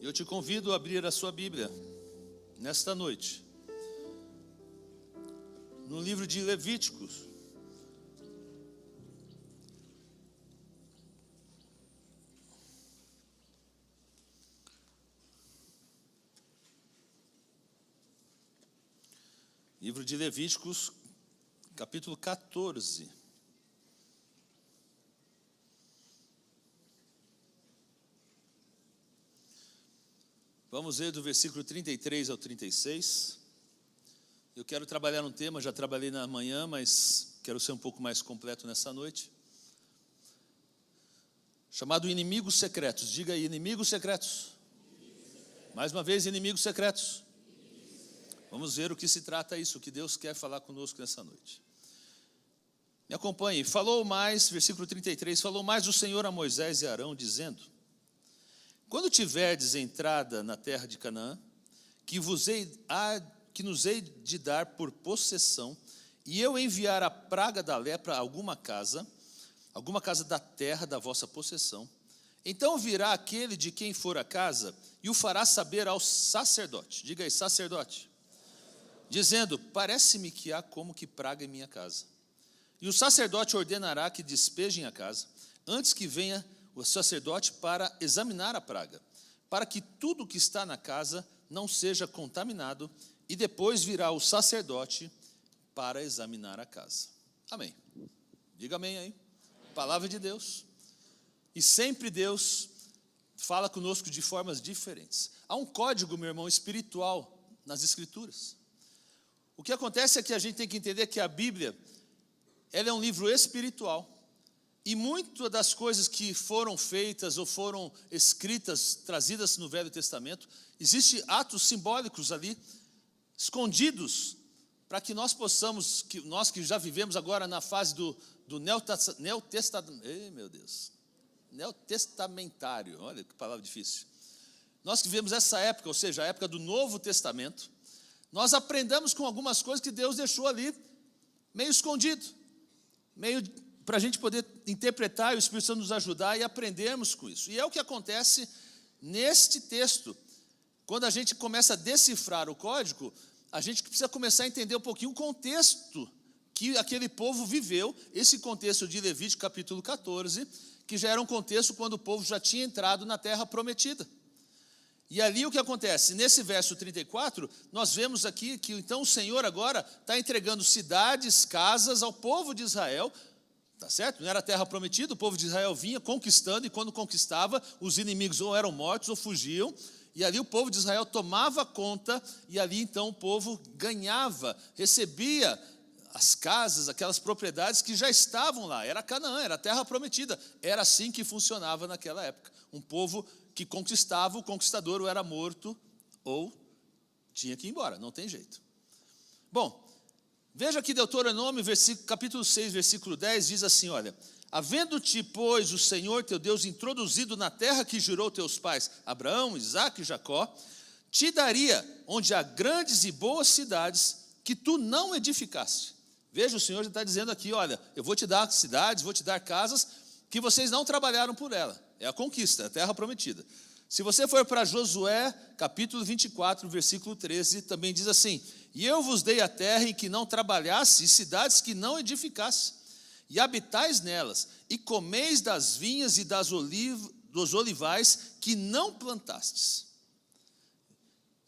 Eu te convido a abrir a sua Bíblia nesta noite, no livro de Levíticos. Livro de Levíticos, capítulo 14. Vamos ler do versículo 33 ao 36. Eu quero trabalhar um tema, já trabalhei na manhã, mas quero ser um pouco mais completo nessa noite. Chamado inimigos secretos. Diga aí, inimigos secretos. Mais uma vez, inimigos secretos. Vamos ver o que se trata isso, o que Deus quer falar conosco nessa noite. Me acompanhe. Falou mais, versículo 33, falou mais o Senhor a Moisés e a Arão, dizendo: quando tiverdes entrada na terra de Canaã, que nos hei de dar por possessão, e eu enviar a praga da lepra a alguma casa da terra da vossa possessão, então virá aquele de quem for a casa e o fará saber ao sacerdote. Diga aí, sacerdote. Dizendo: parece-me que há como que praga em minha casa. E o sacerdote ordenará que despejem a casa, antes que venha o sacerdote para examinar a praga, para que tudo que está na casa não seja contaminado, e depois virá o sacerdote para examinar a casa. Amém. Diga amém aí. Palavra de Deus. E sempre Deus fala conosco de formas diferentes. Há um código, meu irmão, espiritual nas Escrituras. O que acontece é que a gente tem que entender que a Bíblia, ela é um livro espiritual. E muitas das coisas que foram feitas ou foram escritas, trazidas no Velho Testamento, existem atos simbólicos ali, escondidos, para que nós possamos, nós que já vivemos agora na fase do neotestamentário, olha que palavra difícil. Nós que vivemos essa época, ou seja, a época do Novo Testamento, nós aprendemos com algumas coisas que Deus deixou ali, meio escondido, meio para a gente poder interpretar e o Espírito Santo nos ajudar e aprendermos com isso. E é o que acontece neste texto. Quando a gente começa a decifrar o código, a gente precisa começar a entender um pouquinho o contexto que aquele povo viveu, esse contexto de Levítico capítulo 14, que já era um contexto quando o povo já tinha entrado na terra prometida. E ali o que acontece? Nesse verso 34, nós vemos aqui que então o Senhor agora está entregando cidades, casas ao povo de Israel. Tá certo? Não era a terra prometida, o povo de Israel vinha conquistando, e quando conquistava, os inimigos ou eram mortos ou fugiam, e ali o povo de Israel tomava conta, e ali então o povo ganhava, recebia as casas, aquelas propriedades que já estavam lá. Era Canaã, era a terra prometida. Era assim que funcionava naquela época. Um povo que conquistava, o conquistador ou era morto ou tinha que ir embora, não tem jeito. Bom, veja aqui Deuteronômio, capítulo 6, versículo 10, diz assim, olha: havendo-te, pois, o Senhor teu Deus introduzido na terra que jurou teus pais, Abraão, Isaque e Jacó, te daria, onde há grandes e boas cidades, que tu não edificaste. Veja, o Senhor já está dizendo aqui, olha, eu vou te dar cidades, vou te dar casas, que vocês não trabalharam por ela. É a conquista, é a terra prometida. Se você for para Josué, capítulo 24, versículo 13, também diz assim: e eu vos dei a terra em que não trabalhasse, e cidades que não edificasse, e habitais nelas, e comeis das vinhas e dos olivais que não plantastes.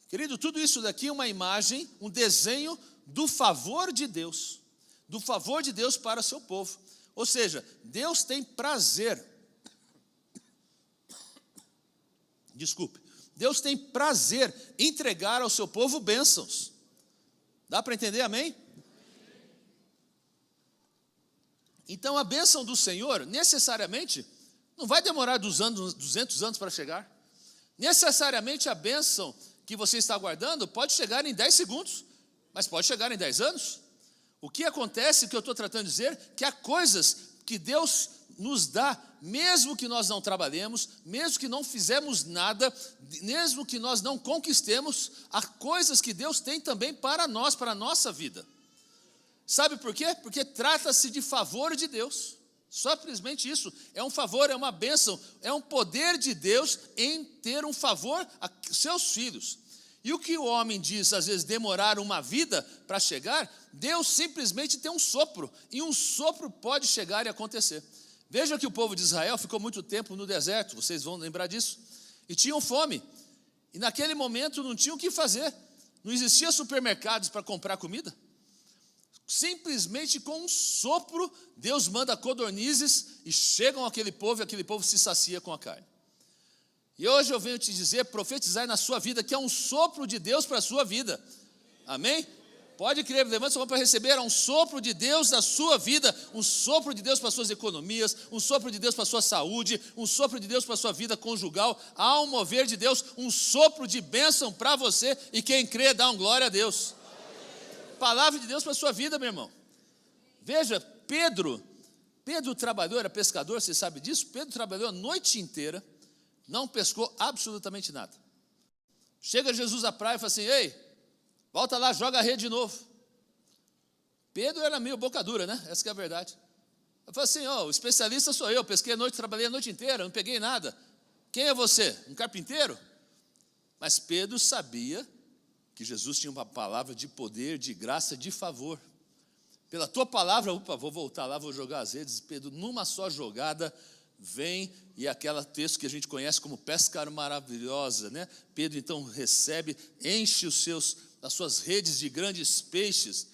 Querido, tudo isso daqui é uma imagem, um desenho do favor de Deus para seu povo. Ou seja, Deus tem prazer, Deus tem prazer em entregar ao seu povo bênçãos. Dá para entender, amém? Então a bênção do Senhor, necessariamente, não vai demorar 200 anos para chegar. Necessariamente a bênção que você está aguardando pode chegar em 10 segundos, mas pode chegar em 10 anos. O que acontece, que eu estou tratando de dizer, que há coisas que Deus nos dá, mesmo que nós não trabalhemos, mesmo que não fizemos nada, mesmo que nós não conquistemos, há coisas que Deus tem também para nós, para a nossa vida. Sabe por quê? Porque trata-se de favor de Deus. Simplesmente isso, é um favor, é uma bênção, é um poder de Deus em ter um favor a seus filhos. E o que o homem diz, às vezes, demorar uma vida para chegar, Deus simplesmente tem um sopro, e um sopro pode chegar e acontecer. Veja que o povo de Israel ficou muito tempo no deserto, vocês vão lembrar disso, e tinham fome, e naquele momento não tinham o que fazer, não existia supermercados para comprar comida. Simplesmente com um sopro, Deus manda codornizes e chegam àquele povo, e aquele povo se sacia com a carne. E hoje eu venho te dizer, profetizar na sua vida, que é um sopro de Deus para a sua vida. Amém? Pode crer, levanta sua mão para receber, é um sopro de Deus na sua vida, um sopro de Deus para as suas economias, um sopro de Deus para a sua saúde, um sopro de Deus para a sua vida conjugal, há um mover de Deus, um sopro de bênção para você, e quem crê dá um glória a Deus. Palavra de Deus para a sua vida, meu irmão. Veja, Pedro trabalhou, era pescador, você sabe disso? Pedro trabalhou a noite inteira, não pescou absolutamente nada. Chega Jesus à praia e fala assim: ei, volta lá, joga a rede de novo. Pedro era meio boca dura, né? Essa que é a verdade. Eu falei assim: o especialista sou eu, pesquei a noite, trabalhei a noite inteira, não peguei nada. Quem é você? Um carpinteiro? Mas Pedro sabia que Jesus tinha uma palavra de poder, de graça, de favor. Pela tua palavra, vou voltar lá, vou jogar as redes. Pedro, numa só jogada, vem, e aquele texto que a gente conhece como pesca maravilhosa, né? Pedro então recebe, enche as suas redes de grandes peixes.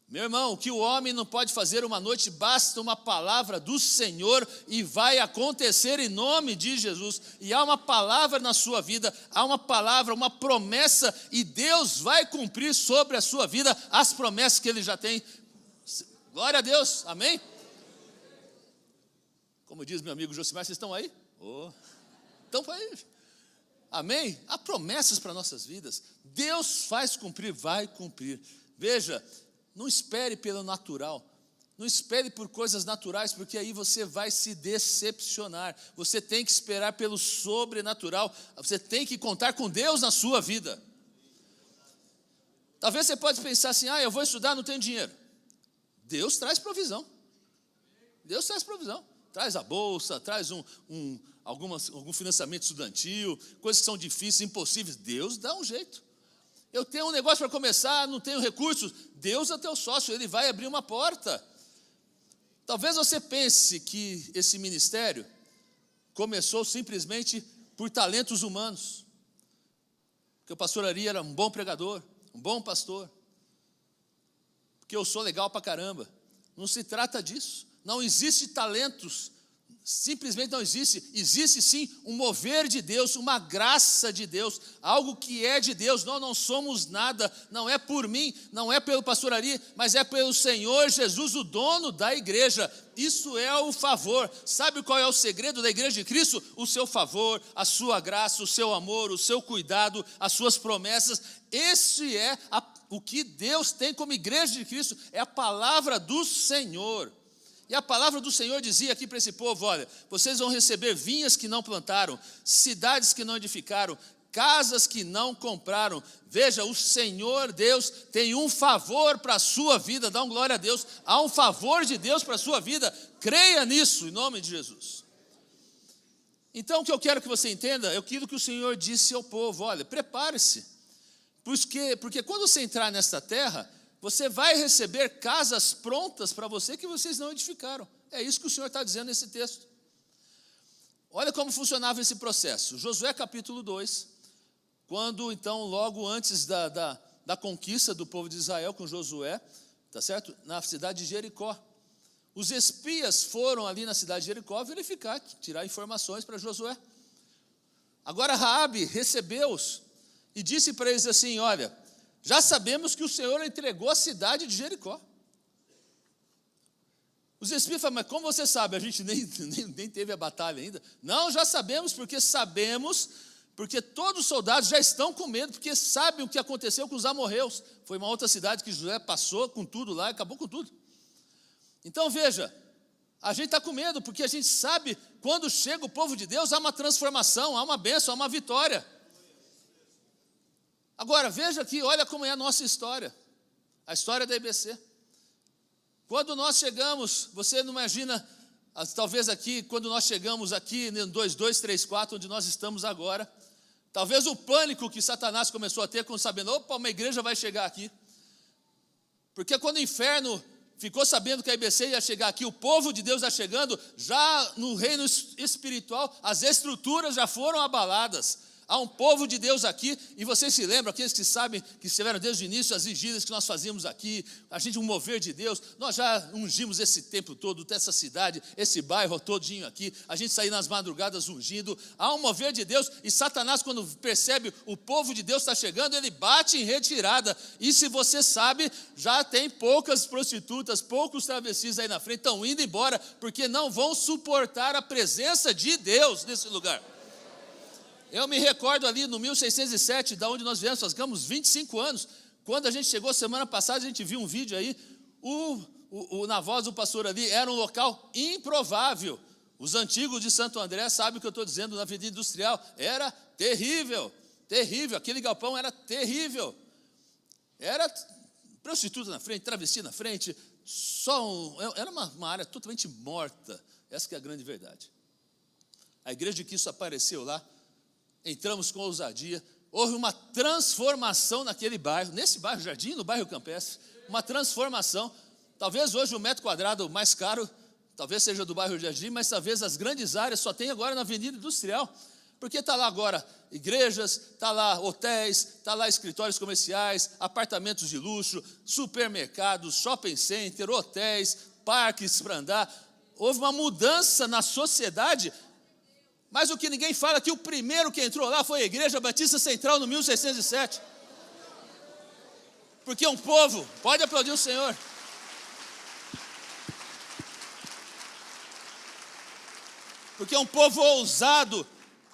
Meu irmão, o que o homem não pode fazer uma noite, basta uma palavra do Senhor e vai acontecer em nome de Jesus. E há uma palavra na sua vida, há uma palavra, uma promessa, e Deus vai cumprir sobre a sua vida as promessas que Ele já tem. Glória a Deus, amém? Como diz meu amigo Josimar, vocês estão aí? Estão aí, amém? Há promessas para nossas vidas, Deus faz cumprir, vai cumprir. Veja, não espere pelo natural, não espere por coisas naturais, porque aí você vai se decepcionar. Você tem que esperar pelo sobrenatural, você tem que contar com Deus na sua vida. Talvez você pode pensar assim: eu vou estudar, não tenho dinheiro. Deus traz provisão, Deus traz provisão, traz a bolsa, traz algum financiamento estudantil, coisas que são difíceis, impossíveis, Deus dá um jeito. Eu tenho um negócio para começar, não tenho recursos, Deus é teu sócio, Ele vai abrir uma porta. Talvez você pense que esse ministério começou simplesmente por talentos humanos, que o pastor Ari era um bom pregador, um bom pastor, porque eu sou legal pra caramba. Não se trata disso, não existe talentos, simplesmente não existe. Existe sim um mover de Deus, uma graça de Deus, algo que é de Deus. Nós não somos nada, não é por mim, não é pelo pastor Ari, mas é pelo Senhor Jesus, o dono da igreja. Isso é o favor. Sabe qual é o segredo da igreja de Cristo? O seu favor, a sua graça, o seu amor, o seu cuidado, as suas promessas. Esse é o que Deus tem como igreja de Cristo, é a palavra do Senhor. E a palavra do Senhor dizia aqui para esse povo: olha, vocês vão receber vinhas que não plantaram, cidades que não edificaram, casas que não compraram. Veja, o Senhor Deus tem um favor para a sua vida. Dá um glória a Deus. Há um favor de Deus para a sua vida. Creia nisso, em nome de Jesus. Então, o que eu quero que você entenda é aquilo que o Senhor disse ao povo: olha, prepare-se, porque quando você entrar nesta terra, você vai receber casas prontas para você que vocês não edificaram. É isso que o Senhor está dizendo nesse texto. Olha como funcionava esse processo. Josué capítulo 2, quando então, logo antes da conquista do povo de Israel com Josué, tá certo? Na cidade de Jericó. Os espias foram ali na cidade de Jericó verificar, tirar informações para Josué. Agora Raabe recebeu-os e disse para eles assim: olha, já sabemos que o Senhor entregou a cidade de Jericó. Os espias falam: mas como você sabe? A gente nem teve a batalha ainda. Não, já sabemos, porque todos os soldados já estão com medo, porque sabem o que aconteceu com os amorreus. Foi uma outra cidade que Josué passou com tudo lá, acabou com tudo. Então veja, a gente está com medo, porque a gente sabe, quando chega o povo de Deus, há uma transformação, há uma bênção, há uma vitória. Agora, veja aqui, olha como é a nossa história, a história da IBC. Quando nós chegamos, você não imagina Talvez aqui, quando nós chegamos aqui no 2234, onde nós estamos agora, talvez o pânico que Satanás começou a ter quando sabendo, opa, uma igreja vai chegar aqui. Porque quando o inferno ficou sabendo que a IBC ia chegar aqui, o povo de Deus está chegando, já no reino espiritual, as estruturas já foram abaladas. Há um povo de Deus aqui, e vocês se lembram, aqueles que sabem, que estiveram desde o início, as vigílias que nós fazíamos aqui, a gente, um mover de Deus, nós já ungimos esse templo todo, essa cidade, esse bairro todinho aqui, a gente saía nas madrugadas ungindo, há um mover de Deus, e Satanás, quando percebe o povo de Deus está chegando, ele bate em retirada, e se você sabe, já tem poucas prostitutas, poucos travestis aí na frente, estão indo embora, porque não vão suportar a presença de Deus nesse lugar. Eu me recordo ali no 1607, da onde nós viemos, faz 25 anos, quando a gente chegou semana passada, a gente viu um vídeo aí, na voz do pastor ali, era um local improvável. Os antigos de Santo André sabem o que eu estou dizendo na Avenida Industrial, era terrível, terrível, aquele galpão era terrível. Era prostituta na frente, travesti na frente, era uma área totalmente morta, essa que é a grande verdade. A igreja de Cristo apareceu lá, entramos com ousadia, houve uma transformação naquele bairro, nesse bairro Jardim, no bairro Campestre, uma transformação, talvez hoje o metro quadrado mais caro, talvez seja do bairro Jardim, mas talvez as grandes áreas só tem agora na Avenida Industrial, porque está lá agora igrejas, está lá hotéis, está lá escritórios comerciais, apartamentos de luxo, supermercados, shopping center, hotéis, parques para andar, houve uma mudança na sociedade. Mas o que ninguém fala é que o primeiro que entrou lá foi a Igreja Batista Central no 1607. Porque um povo, pode aplaudir o Senhor. Porque um povo ousado,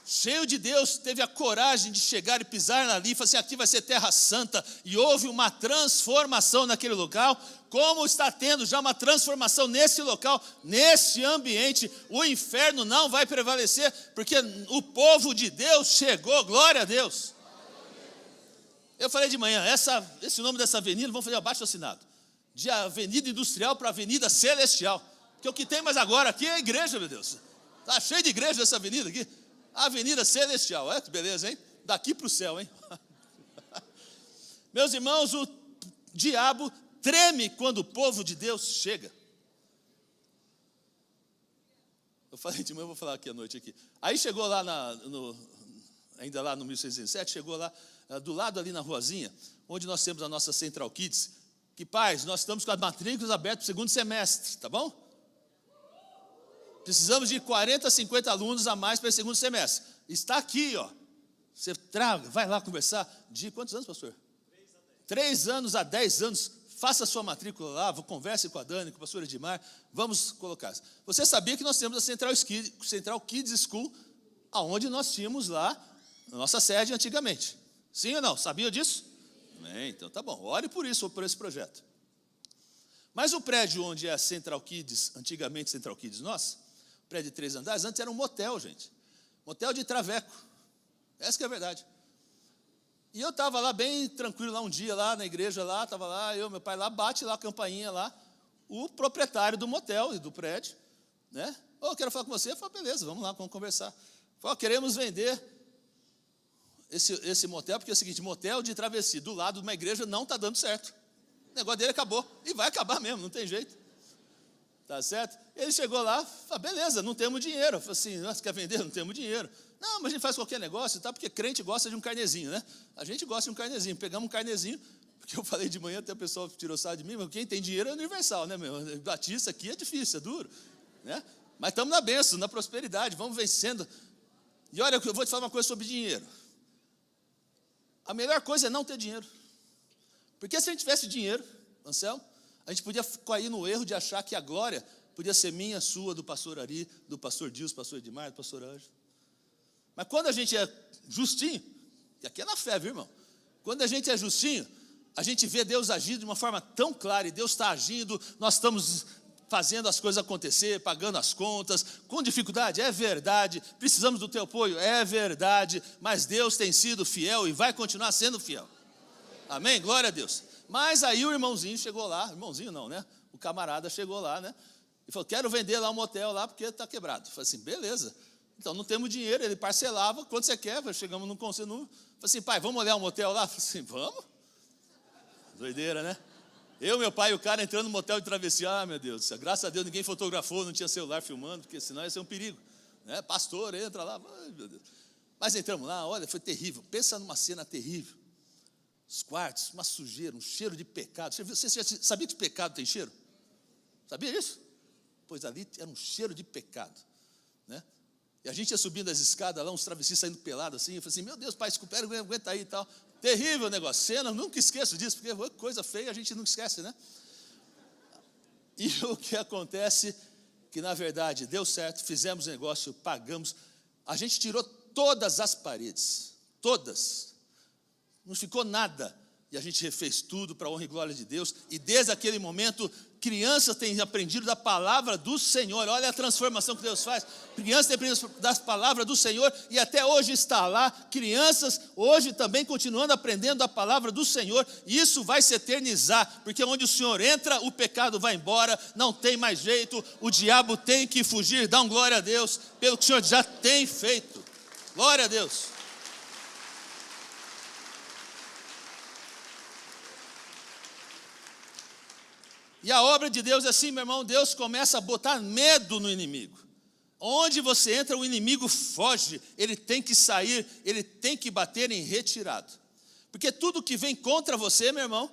cheio de Deus, teve a coragem de chegar e pisar ali, e falar assim, aqui vai ser terra santa, e houve uma transformação naquele local, como está tendo já uma transformação nesse local, nesse ambiente, o inferno não vai prevalecer, porque o povo de Deus chegou, glória a Deus. Eu falei de manhã, esse nome dessa avenida, vamos fazer abaixo assinado, de Avenida Industrial para Avenida Celestial, porque o que tem mais agora aqui é a igreja, meu Deus, está cheio de igreja essa avenida aqui, Avenida Celestial, que beleza, hein? Daqui para o céu, hein? Meus irmãos, o diabo treme quando o povo de Deus chega. Eu falei de manhã, eu vou falar aqui à noite aqui. Aí chegou lá, ainda lá no 1607, chegou lá, do lado ali na ruazinha, onde nós temos a nossa Central Kids, que pais, nós estamos com as matrículas abertas para o segundo semestre, tá bom? Precisamos de 40, 50 alunos a mais para o segundo semestre. Está aqui, ó. Você traga, vai lá conversar. De quantos anos, pastor? 3 anos a 10 anos. Faça a sua matrícula lá, converse com a Dani, com o pastor Edmar. Vamos colocar. Você sabia que nós temos a Central Kids School, aonde nós tínhamos lá a nossa sede antigamente. Sim ou não? Sabia disso? Bem, então tá bom. Ore por isso, por esse projeto. Mas o prédio onde é a Central Kids, antigamente Central Kids nossa, prédio de 3 andares, antes era um motel, gente. Motel de traveco. Essa que é a verdade. E eu estava lá bem tranquilo, lá um dia, lá na igreja, lá, estava lá, meu pai lá, bate lá a campainha lá, o proprietário do motel e do prédio, né? Quero falar com você. Eu falei, beleza, vamos lá, vamos conversar. Falei, queremos vender esse motel, porque é o seguinte, motel de travesti, do lado de uma igreja, não está dando certo. O negócio dele acabou, e vai acabar mesmo, não tem jeito. Tá certo? Ele chegou lá, falou, beleza, não temos dinheiro. Eu falei assim, você quer vender? Não temos dinheiro. Não, mas a gente faz qualquer negócio, tá? Porque crente gosta de um carnezinho, né? A gente gosta de um carnezinho. Pegamos um carnezinho, porque eu falei de manhã, até o pessoal tirou sarro de mim, mas quem tem dinheiro é universal, né, meu? Batista aqui é difícil, é duro, né? Mas estamos na bênção, na prosperidade, vamos vencendo. E olha, eu vou te falar uma coisa sobre dinheiro. A melhor coisa é não ter dinheiro. Porque se a gente tivesse dinheiro, Anselmo, a gente podia cair no erro de achar que a glória podia ser minha, sua, do pastor Ari, do pastor Dias, do pastor Edmar, do pastor Anjo. Mas quando a gente é justinho, que aqui é na fé, viu, irmão? Quando a gente é justinho, a gente vê Deus agindo de uma forma tão clara, e Deus está agindo, nós estamos fazendo as coisas acontecer, pagando as contas, com dificuldade, é verdade, precisamos do teu apoio, é verdade, mas Deus tem sido fiel e vai continuar sendo fiel. Amém? Glória a Deus. Mas aí o irmãozinho chegou lá, irmãozinho não, né? O camarada chegou lá, né? Ele falou, quero vender lá um motel lá, porque está quebrado. Eu falei assim, beleza. Então, não temos dinheiro, ele parcelava, quanto você quer? Chegamos num conselho, falei assim, pai, vamos olhar um motel lá? Eu falei assim, vamos? Doideira, né? Eu, meu pai e o cara entrando no motel de travessia, meu Deus, graças a Deus ninguém fotografou, não tinha celular filmando, porque senão ia ser um perigo, né? Pastor, entra lá, ai, meu Deus. Mas entramos lá, olha, foi terrível, pensa numa cena terrível, os quartos, uma sujeira, um cheiro de pecado. Você já sabia que pecado tem cheiro? Sabia isso? Pois ali era um cheiro de pecado, né? E a gente ia subindo as escadas lá, uns travestis saindo pelados assim, eu falei assim, meu Deus, pai, desculpa, aguenta aí e tal. Terrível o negócio, cena, nunca esqueço disso, porque coisa feia a gente nunca esquece, né? E o que acontece, que na verdade deu certo, fizemos negócio, pagamos, a gente tirou todas as paredes, todas, não ficou nada, e a gente refez tudo para a honra e glória de Deus, e desde aquele momento, crianças têm aprendido da palavra do Senhor, olha a transformação que Deus faz, crianças têm aprendido da palavra do Senhor, e até hoje está lá, crianças hoje também continuando aprendendo a palavra do Senhor, e isso vai se eternizar, porque onde o Senhor entra, o pecado vai embora, não tem mais jeito, o diabo tem que fugir, dá um glória a Deus, pelo que o Senhor já tem feito, glória a Deus. E a obra de Deus é assim, meu irmão, Deus começa a botar medo no inimigo. Onde você entra, o inimigo foge, ele tem que sair, ele tem que bater em retirado. Porque tudo que vem contra você, meu irmão,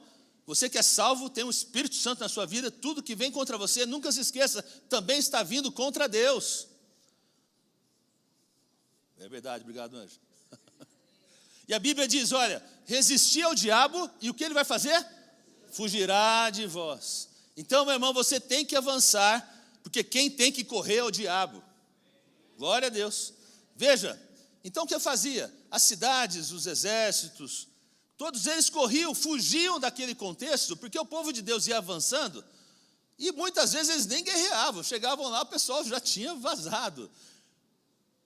você que é salvo, tem o Espírito Santo na sua vida, tudo que vem contra você, nunca se esqueça, também está vindo contra Deus. É verdade, obrigado, anjo. E a Bíblia diz, olha, resistir ao diabo, e o que ele vai fazer? Fugirá de vós. Então, meu irmão, você tem que avançar, porque quem tem que correr é o diabo. Glória a Deus. Veja, então o que eu fazia? As cidades, os exércitos, todos eles corriam, fugiam daquele contexto, porque o povo de Deus ia avançando, e muitas vezes eles nem guerreavam, chegavam lá, o pessoal já tinha vazado.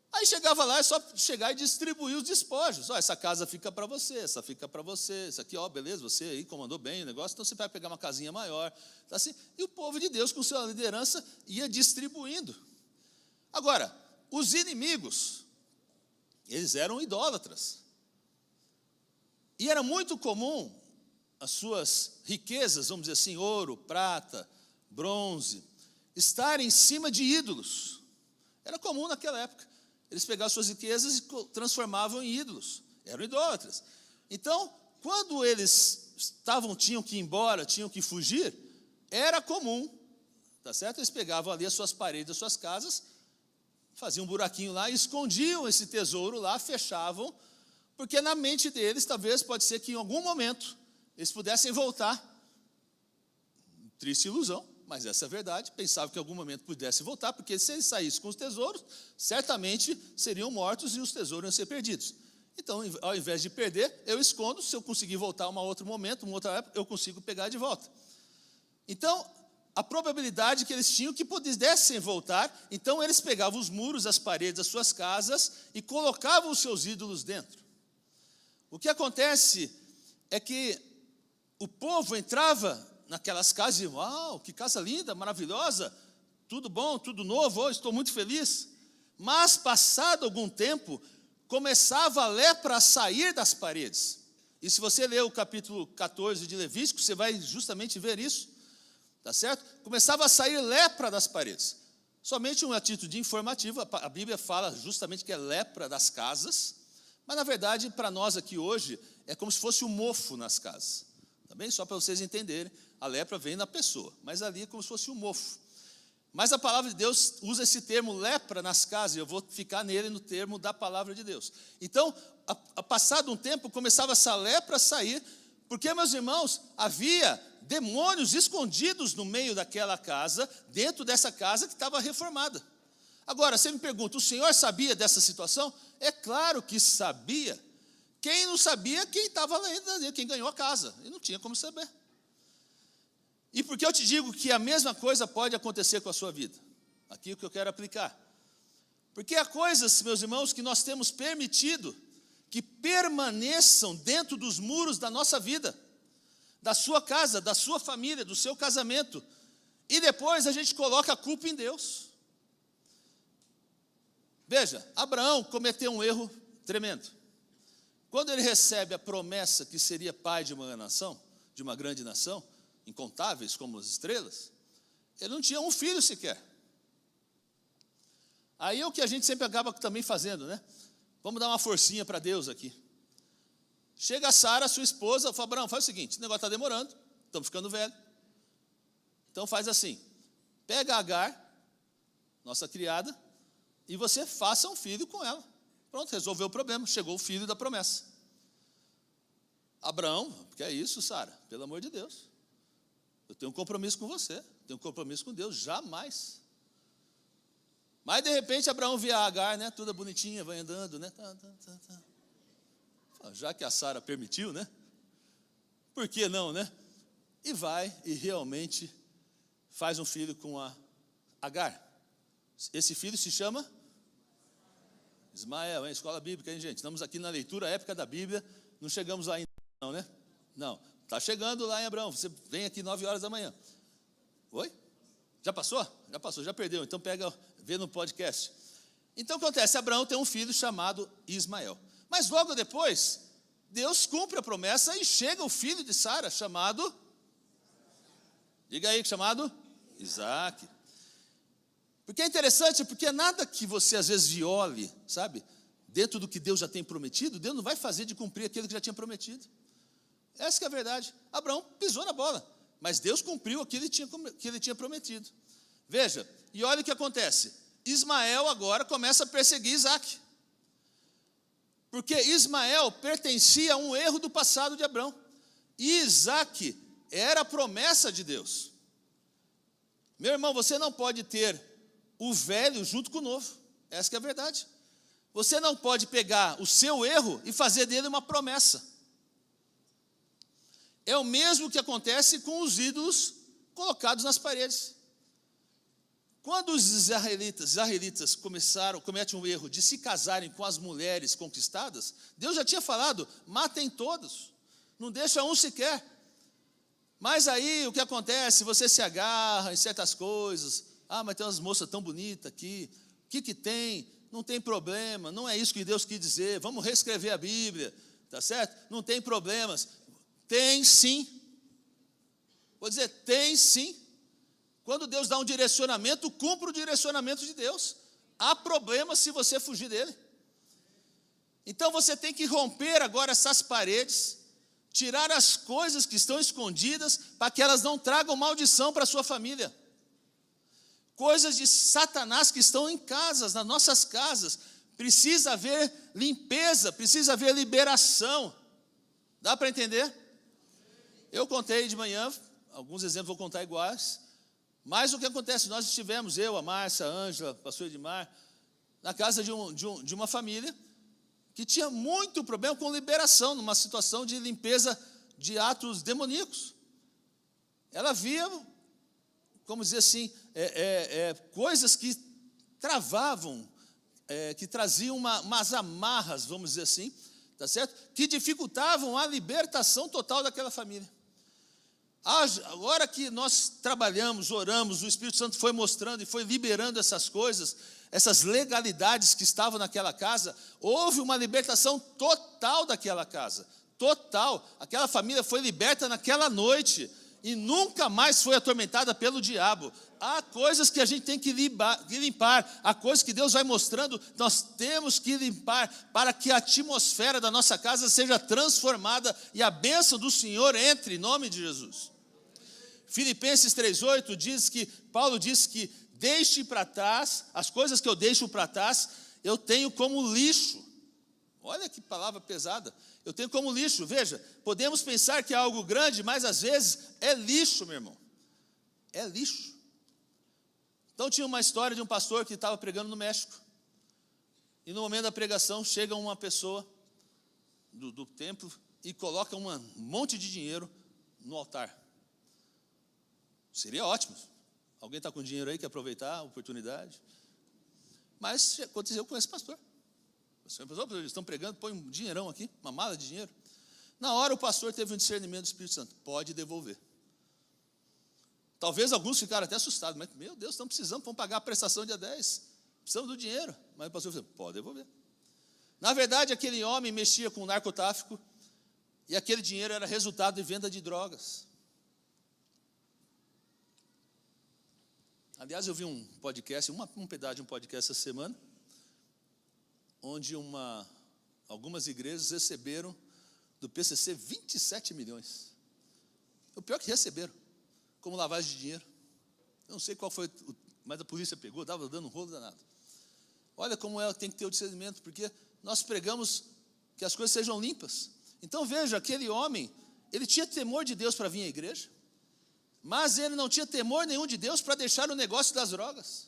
Aí chegava lá, é só chegar e distribuir os despojos. Ó, essa casa fica para você, essa fica para você, isso aqui, ó, beleza, você aí comandou bem o negócio, então você vai pegar uma casinha maior. Assim, e o povo de Deus, com sua liderança, ia distribuindo. Agora, os inimigos, eles eram idólatras. E era muito comum as suas riquezas, vamos dizer assim, ouro, prata, bronze, estarem em cima de ídolos. Era comum naquela época. Eles pegavam suas riquezas e transformavam em ídolos. Eram idólatras. Então, quando eles tinham que ir embora, tinham que fugir, era comum, tá certo? Eles pegavam ali as suas paredes das suas casas, faziam um buraquinho lá, e escondiam esse tesouro lá, fechavam, porque na mente deles, talvez, pode ser que em algum momento, eles pudessem voltar. Triste ilusão. Mas essa é a verdade, pensava que em algum momento pudesse voltar, porque se eles saíssem com os tesouros, certamente seriam mortos e os tesouros iam ser perdidos. Então, ao invés de perder, eu escondo, se eu conseguir voltar a um outro momento, uma outra época, eu consigo pegar de volta. Então, a probabilidade que eles tinham que pudessem voltar, então eles pegavam os muros, as paredes das suas casas e colocavam os seus ídolos dentro. O que acontece é que o povo entrava naquelas casas e, uau, que casa linda, maravilhosa, tudo bom, tudo novo, oh, estou muito feliz. Mas, passado algum tempo, começava a lepra a sair das paredes. E se você ler o capítulo 14 de Levítico, você vai justamente ver isso, tá certo? Começava a sair lepra das paredes. Somente um título informativo, a Bíblia fala justamente que é lepra das casas, mas, na verdade, para nós aqui hoje, é como se fosse um mofo nas casas. Tá bem? Só para vocês entenderem. A lepra vem na pessoa, mas ali é como se fosse um mofo. Mas a palavra de Deus usa esse termo lepra nas casas, e eu vou ficar nele no termo da palavra de Deus. Então, passado um tempo, começava essa lepra a sair, porque, meus irmãos, havia demônios escondidos no meio daquela casa, dentro dessa casa que estava reformada. Agora, você me pergunta, o Senhor sabia dessa situação? É claro que sabia. Quem não sabia, quem estava lá dentro, quem ganhou a casa, e não tinha como saber. E por que eu te digo que a mesma coisa pode acontecer com a sua vida? Aqui é o que eu quero aplicar. Porque há coisas, meus irmãos, que nós temos permitido que permaneçam dentro dos muros da nossa vida, da sua casa, da sua família, do seu casamento. E depois a gente coloca a culpa em Deus. Veja, Abraão cometeu um erro tremendo. Quando ele recebe a promessa que seria pai de uma nação, de uma grande nação, incontáveis como as estrelas, ele não tinha um filho sequer. Aí é o que a gente sempre acaba também fazendo, né? Vamos dar uma forcinha para Deus aqui. Chega a Sara, sua esposa, fala: Abraão, faz o seguinte, o negócio está demorando, estamos ficando velhos. Então faz assim, pega a Agar, nossa criada, e você faça um filho com ela. Pronto, resolveu o problema, chegou o filho da promessa. Abraão, que é isso, Sara? Pelo amor de Deus. Eu tenho um compromisso com você, tenho um compromisso com Deus, jamais. Mas de repente Abraão via a Agar, né, toda bonitinha, vai andando, né? Já que a Sara permitiu, né? Por que não, né? E vai e realmente faz um filho com a Agar. Esse filho se chama Ismael, hein? Escola bíblica, hein, gente? Estamos aqui na leitura épica da Bíblia, não chegamos lá ainda, não, né? Não, está chegando lá em Abraão, você vem aqui 9 horas da manhã. Oi? Já passou? Já passou, já perdeu, então vê no podcast. Então acontece, Abraão tem um filho chamado Ismael. Mas logo depois, Deus cumpre a promessa e chega o filho de Sara, chamado, diga aí, chamado Isaac. Porque é interessante, porque nada que você às vezes viole, sabe, dentro do que Deus já tem prometido, Deus não vai fazer de cumprir aquilo que já tinha prometido. Essa que é a verdade. Abraão pisou na bola, mas Deus cumpriu aquilo que ele tinha prometido. Veja, e olha o que acontece. Ismael agora começa a perseguir Isaac. Porque Ismael pertencia a um erro do passado de Abraão. E Isaac era a promessa de Deus. Meu irmão, você não pode ter o velho junto com o novo. Essa que é a verdade. Você não pode pegar o seu erro e fazer dele uma promessa. É o mesmo que acontece com os ídolos colocados nas paredes. Quando os israelitas cometem um erro de se casarem com as mulheres conquistadas, Deus já tinha falado: matem todos, não deixa um sequer. Mas aí o que acontece? Você se agarra em certas coisas. Mas tem umas moças tão bonitas aqui. O que tem? Não tem problema, não é isso que Deus quis dizer. Vamos reescrever a Bíblia, tá certo? Não tem problemas. Tem sim. Vou dizer, tem sim. Quando Deus dá um direcionamento, cumpra o direcionamento de Deus. Há problema se você fugir dele. Então você tem que romper agora essas paredes, tirar as coisas que estão escondidas, para que elas não tragam maldição para a sua família. Coisas de Satanás que estão em casas, nas nossas casas. Precisa haver limpeza, precisa haver liberação. Dá para entender? Eu contei de manhã, alguns exemplos vou contar iguais. Mas o que acontece? Nós estivemos, eu, a Márcia, a Ângela, o pastor Edmar, na casa de uma família que tinha muito problema com liberação, numa situação de limpeza de atos demoníacos. Ela via, como dizer assim, coisas que travavam, que traziam umas amarras, vamos dizer assim, tá certo? Que dificultavam a libertação total daquela família. Agora que nós trabalhamos, oramos, o Espírito Santo foi mostrando e foi liberando essas coisas, essas legalidades que estavam naquela casa, houve uma libertação total daquela casa, total. Aquela família foi liberta naquela noite e nunca mais foi atormentada pelo diabo. Há coisas que a gente tem que limpar, há coisas que Deus vai mostrando, nós temos que limpar para que a atmosfera da nossa casa seja transformada e a bênção do Senhor entre, em nome de Jesus. Filipenses 3,8 Paulo diz que deixe para trás, as coisas que eu deixo para trás, eu tenho como lixo. Olha que palavra pesada. Eu tenho como lixo. Veja, podemos pensar que é algo grande, mas às vezes é lixo, meu irmão. É lixo. Então tinha uma história de um pastor que estava pregando no México. E no momento da pregação chega uma pessoa do templo e coloca um monte de dinheiro no altar. Seria ótimo. Alguém está com dinheiro aí, quer aproveitar a oportunidade? Mas aconteceu com esse pastor. Eles estão pregando, põe um dinheirão aqui, uma mala de dinheiro. Na hora o pastor teve um discernimento do Espírito Santo. Pode devolver. Talvez alguns ficaram até assustados, mas, meu Deus, estamos precisando, vamos pagar a prestação dia 10, precisamos do dinheiro. Mas o pastor falou, pode devolver. Na verdade, aquele homem mexia com narcotráfico, e aquele dinheiro era resultado de venda de drogas. Aliás, eu vi um podcast, um pedaço de um podcast essa semana, onde algumas igrejas receberam do PCC 27 milhões. O pior que receberam, como lavagem de dinheiro. Eu não sei qual foi, mas a polícia pegou, estava dando um rolo danado. Olha como tem que ter o discernimento, porque nós pregamos que as coisas sejam limpas. Então veja, aquele homem, ele tinha temor de Deus para vir à igreja, mas ele não tinha temor nenhum de Deus para deixar o negócio das drogas.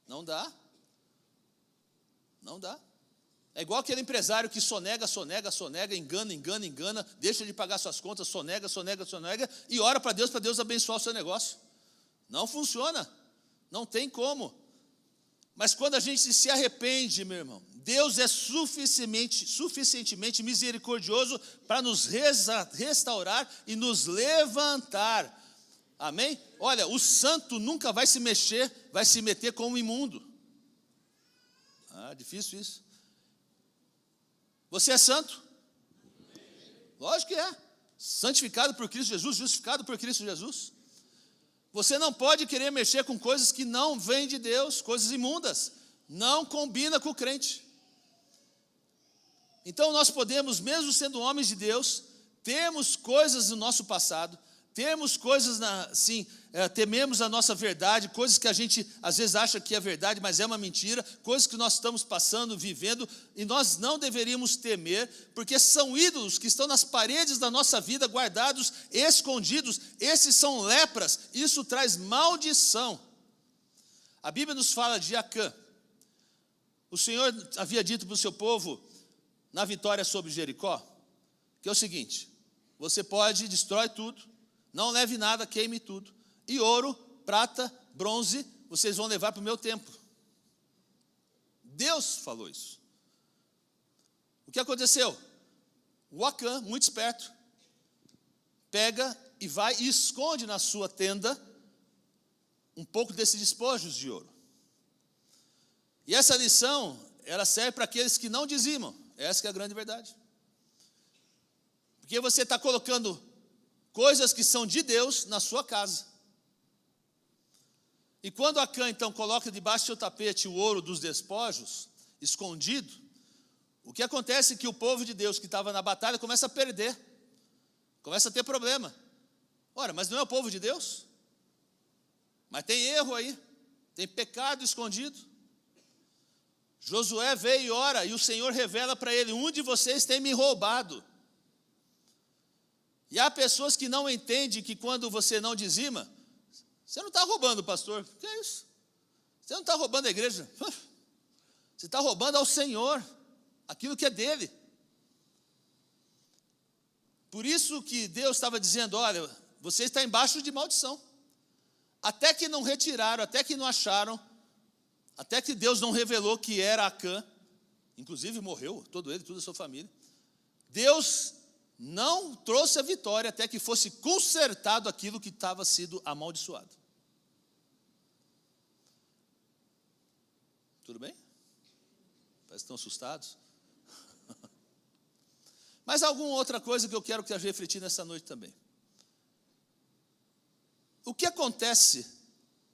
Não dá. Não dá. É igual aquele empresário que sonega, engana, deixa de pagar suas contas, sonega, e ora para Deus abençoar o seu negócio. Não funciona, não tem como. Mas quando a gente se arrepende, meu irmão, Deus é suficientemente misericordioso para nos restaurar e nos levantar. Amém? Olha, o santo nunca vai se meter com o imundo. Difícil isso. Você é santo? Lógico que é. Santificado por Cristo Jesus, justificado por Cristo Jesus. Você não pode querer mexer com coisas que não vêm de Deus, coisas imundas. Não combina com o crente. Então nós podemos, mesmo sendo homens de Deus, temos coisas no nosso passado, temos coisas, tememos a nossa verdade, coisas que a gente às vezes acha que é verdade, mas é uma mentira, coisas que nós estamos passando, vivendo, e nós não deveríamos temer, porque são ídolos que estão nas paredes da nossa vida, guardados, escondidos. Esses são lepras, isso traz maldição. A Bíblia nos fala de Acã. O Senhor havia dito para o seu povo, na vitória sobre Jericó, que é o seguinte: você pode, destrói tudo, não leve nada, queime tudo, e ouro, prata, bronze, vocês vão levar para o meu templo. Deus falou isso. O que aconteceu? O Acã, muito esperto, pega e vai e esconde na sua tenda um pouco desses despojos de ouro. E essa lição, ela serve para aqueles que não dizimam. Essa que é a grande verdade. Porque você está colocando coisas que são de Deus na sua casa. E quando Acã, então, coloca debaixo do seu tapete o ouro dos despojos, escondido, o que acontece é que o povo de Deus que estava na batalha começa a perder, começa a ter problema. Ora, mas não é o povo de Deus? Mas tem erro aí, tem pecado escondido. Josué veio e ora, e o Senhor revela para ele: um de vocês tem me roubado. E há pessoas que não entendem que quando você não dizima, você não está roubando, pastor. O que é isso? Você não está roubando a igreja. Você está roubando ao Senhor, aquilo que é dele. Por isso que Deus estava dizendo: olha, você está embaixo de maldição. Até que não retiraram, até que não acharam, até que Deus não revelou que era Acã, inclusive morreu, todo ele, toda a sua família. Deus não trouxe a vitória até que fosse consertado aquilo que estava sido amaldiçoado. Tudo bem? Parece que estão assustados. Mas alguma outra coisa que eu quero que a gente refletir nessa noite também. O que acontece?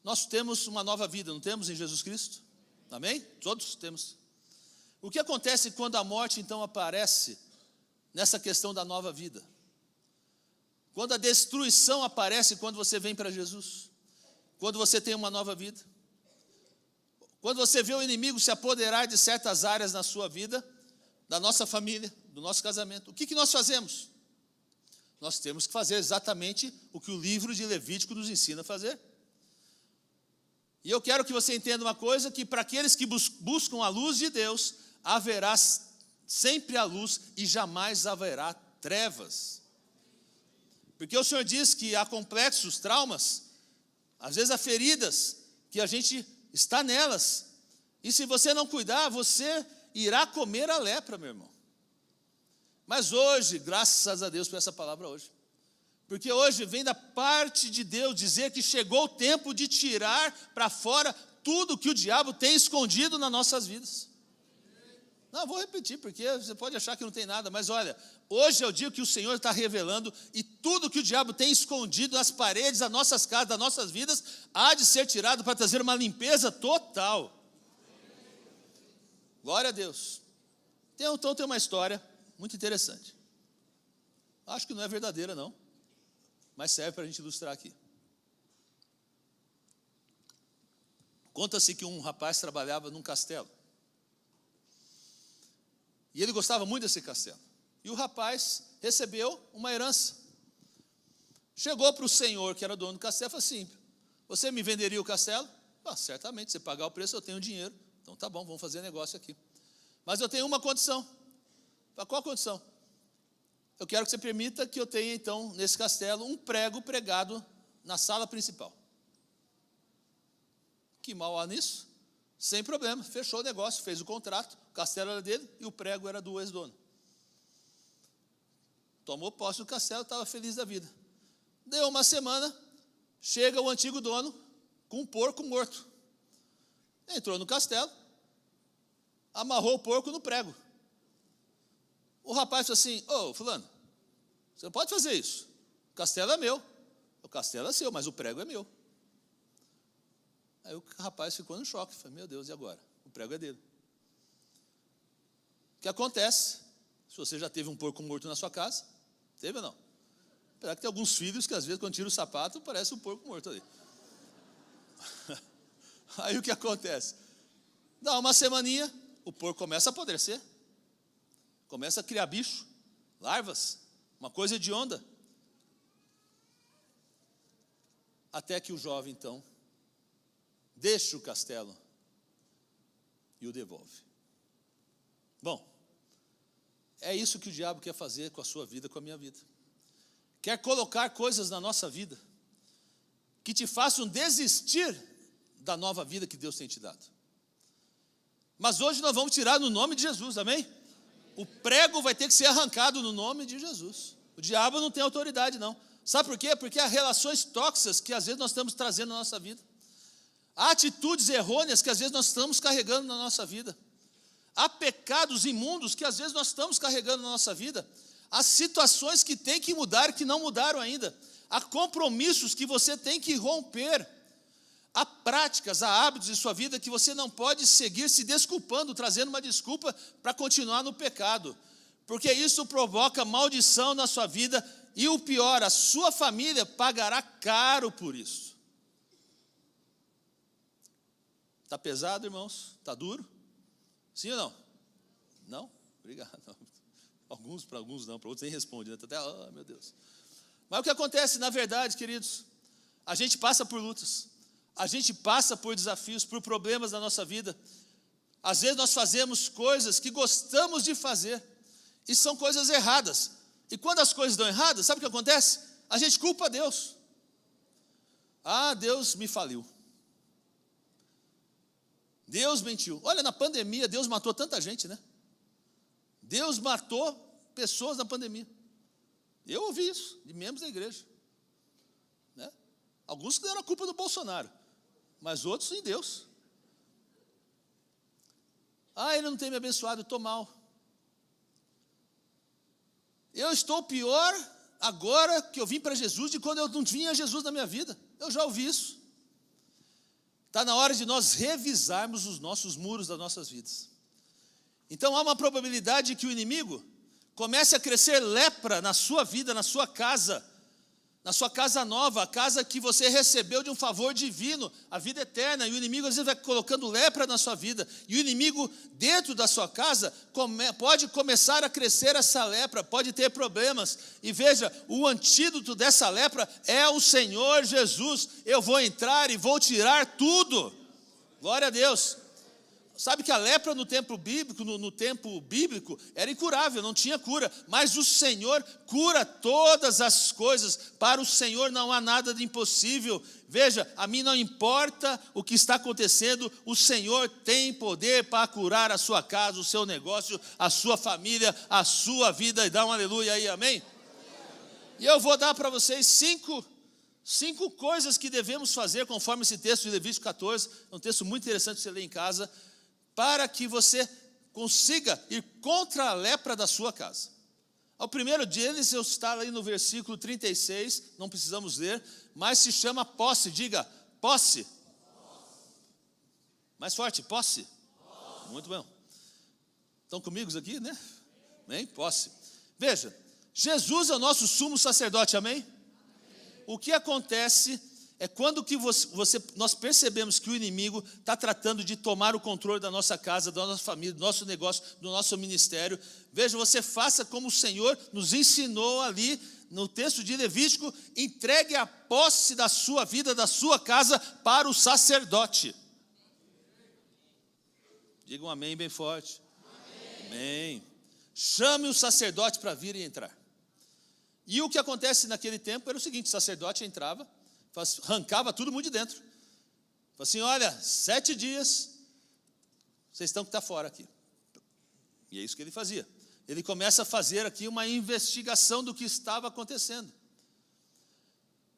Nós temos uma nova vida, não temos, em Jesus Cristo? Amém? Todos temos. O que acontece quando a morte então aparece nessa questão da nova vida? Quando a destruição aparece quando você vem para Jesus? Quando você tem uma nova vida? Quando você vê o inimigo se apoderar de certas áreas na sua vida, da nossa família, do nosso casamento, o que nós fazemos? Nós temos que fazer exatamente o que o livro de Levítico nos ensina a fazer. E eu quero que você entenda uma coisa, que para aqueles que buscam a luz de Deus, haverá sempre a luz e jamais haverá trevas. Porque o Senhor diz que há complexos, traumas, às vezes há feridas, que a gente está nelas. E se você não cuidar, você irá comer a lepra, meu irmão. Mas hoje, graças a Deus por essa palavra hoje, Porque hoje vem da parte de Deus dizer que chegou o tempo de tirar para fora tudo que o diabo tem escondido nas nossas vidas. Não, vou repetir, porque você pode achar que não tem nada, mas olha, hoje é o dia que o Senhor está revelando, e tudo que o diabo tem escondido nas paredes das nossas casas, das nossas vidas, há de ser tirado para trazer uma limpeza total. Glória a Deus. Então tem uma história muito interessante. Acho que não é verdadeira não, mas serve para a gente ilustrar aqui. Conta-se que um rapaz trabalhava num castelo. E ele gostava muito desse castelo. E o rapaz recebeu uma herança. Chegou para o senhor, que era dono do castelo, e falou assim: você me venderia o castelo? Certamente, se pagar o preço eu tenho dinheiro. Então tá bom, vamos fazer negócio aqui. Mas eu tenho uma condição. Qual a condição? Eu quero que você permita que eu tenha então, nesse castelo, um prego pregado na sala principal. Que mal há nisso? Sem problema, fechou o negócio, fez o contrato, o castelo era dele e o prego era do ex-dono. Tomou posse do castelo, estava feliz da vida. Deu uma semana, chega o antigo dono com um porco morto. Entrou no castelo, amarrou o porco no prego. O rapaz falou assim: ô fulano, você não pode fazer isso, o castelo é meu. O castelo é seu, mas o prego é meu. Aí o rapaz ficou no choque, falou: meu Deus, e agora? O prego é dele. O que acontece? Se você já teve um porco morto na sua casa, teve ou não? Apesar que tem alguns filhos que às vezes quando tira o sapato parece um porco morto ali. Aí o que acontece? Dá uma semaninha, o porco começa a apodrecer, começa a criar bicho, larvas, uma coisa hedionda. Até que o jovem então deixa o castelo e o devolve. Bom, é isso que o diabo quer fazer com a sua vida, com a minha vida. Quer colocar coisas na nossa vida que te façam desistir da nova vida que Deus tem te dado. Mas hoje nós vamos tirar no nome de Jesus, amém? O prego vai ter que ser arrancado no nome de Jesus. O diabo não tem autoridade não. Sabe por quê? Porque há relações tóxicas que às vezes nós estamos trazendo na nossa vida. Há atitudes errôneas que às vezes nós estamos carregando na nossa vida. Há pecados imundos que às vezes nós estamos carregando na nossa vida. Há situações que tem que mudar que não mudaram ainda. Há compromissos que você tem que romper. Há práticas, há hábitos em sua vida que você não pode seguir se desculpando, trazendo uma desculpa para continuar no pecado. Porque isso provoca maldição na sua vida e o pior, a sua família pagará caro por isso. Está pesado, irmãos? Está duro? Sim ou não? Não? Obrigado. Não. Para alguns não, para outros nem responde, né? Até, oh, meu Deus. Mas o que acontece, na verdade, queridos, a gente passa por lutas, a gente passa por desafios, por problemas na nossa vida. Às vezes nós fazemos coisas que gostamos de fazer, e são coisas erradas. E quando as coisas dão erradas, sabe o que acontece? A gente culpa Deus. Ah, Deus me faliu. Deus mentiu. Olha, na pandemia, Deus matou tanta gente, né? Deus matou pessoas na pandemia. Eu ouvi isso, de membros da igreja. Né? Alguns que deram a culpa do Bolsonaro, mas outros em Deus. Ah, ele não tem me abençoado, eu estou mal. Eu estou pior agora que eu vim para Jesus de quando eu não tinha Jesus na minha vida. Eu já ouvi isso. Está na hora de nós revisarmos os nossos muros das nossas vidas. Então há uma probabilidade que o inimigo comece a crescer lepra na sua vida, na sua casa nova, a casa que você recebeu de um favor divino, a vida eterna, e o inimigo às vezes vai colocando lepra na sua vida, e o inimigo dentro da sua casa pode começar a crescer essa lepra, pode ter problemas, e veja, o antídoto dessa lepra é o Senhor Jesus. Eu vou entrar e vou tirar tudo, glória a Deus. Sabe que a lepra no tempo bíblico era incurável, não tinha cura, mas o Senhor cura todas as coisas. Para o Senhor não há nada de impossível. Veja, a mim não importa o que está acontecendo, o Senhor tem poder para curar a sua casa, o seu negócio, a sua família, a sua vida. E dá um aleluia aí, amém? E eu vou dar para vocês cinco coisas que devemos fazer, conforme esse texto de Levítico 14, é um texto muito interessante para você ler em casa, para que você consiga ir contra a lepra da sua casa. O primeiro deles está ali no versículo 36, não precisamos ler, mas se chama posse. Diga, posse. Mais forte, posse. Muito bom. Estão comigo aqui, né? Amém? Posse. Veja, Jesus é o nosso sumo sacerdote, amém? O que acontece é quando que nós percebemos que o inimigo está tratando de tomar o controle da nossa casa, da nossa família, do nosso negócio, do nosso ministério. Veja, você faça como o Senhor nos ensinou ali no texto de Levítico, entregue a posse da sua vida, da sua casa para o sacerdote. Diga um amém bem forte. Amém. Chame o sacerdote para vir e entrar. E o que acontece naquele tempo era o seguinte: o sacerdote entrava, arrancava tudo muito de dentro. Falava assim, olha, 7 dias, vocês estão que estar fora aqui. E é isso que ele fazia. Ele começa a fazer aqui uma investigação do que estava acontecendo.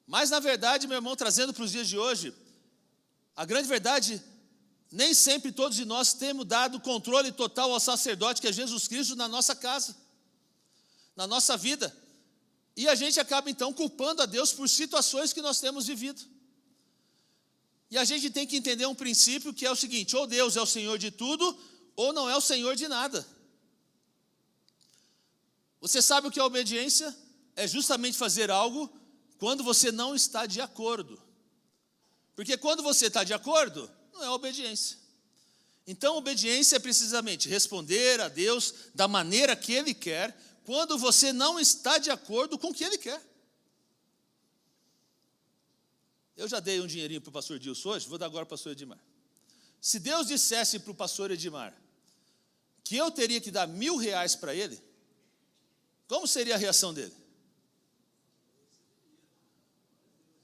Mas na verdade, meu irmão, trazendo para os dias de hoje, a grande verdade, nem sempre todos de nós temos dado controle total ao sacerdote, que é Jesus Cristo, na nossa casa, na nossa vida. E a gente acaba então culpando a Deus por situações que nós temos vivido. E a gente tem que entender um princípio que é o seguinte: ou Deus é o Senhor de tudo, ou não é o Senhor de nada. Você sabe o que é obediência? É justamente fazer algo quando você não está de acordo. Porque quando você está de acordo, não é obediência. Então, obediência é precisamente responder a Deus da maneira que Ele quer, quando você não está de acordo com o que Ele quer. Eu já dei um dinheirinho para o pastor Dilson hoje, vou dar agora para o pastor Edmar. Se Deus dissesse para o pastor Edmar que eu teria que dar R$1.000 para ele, como seria a reação dele?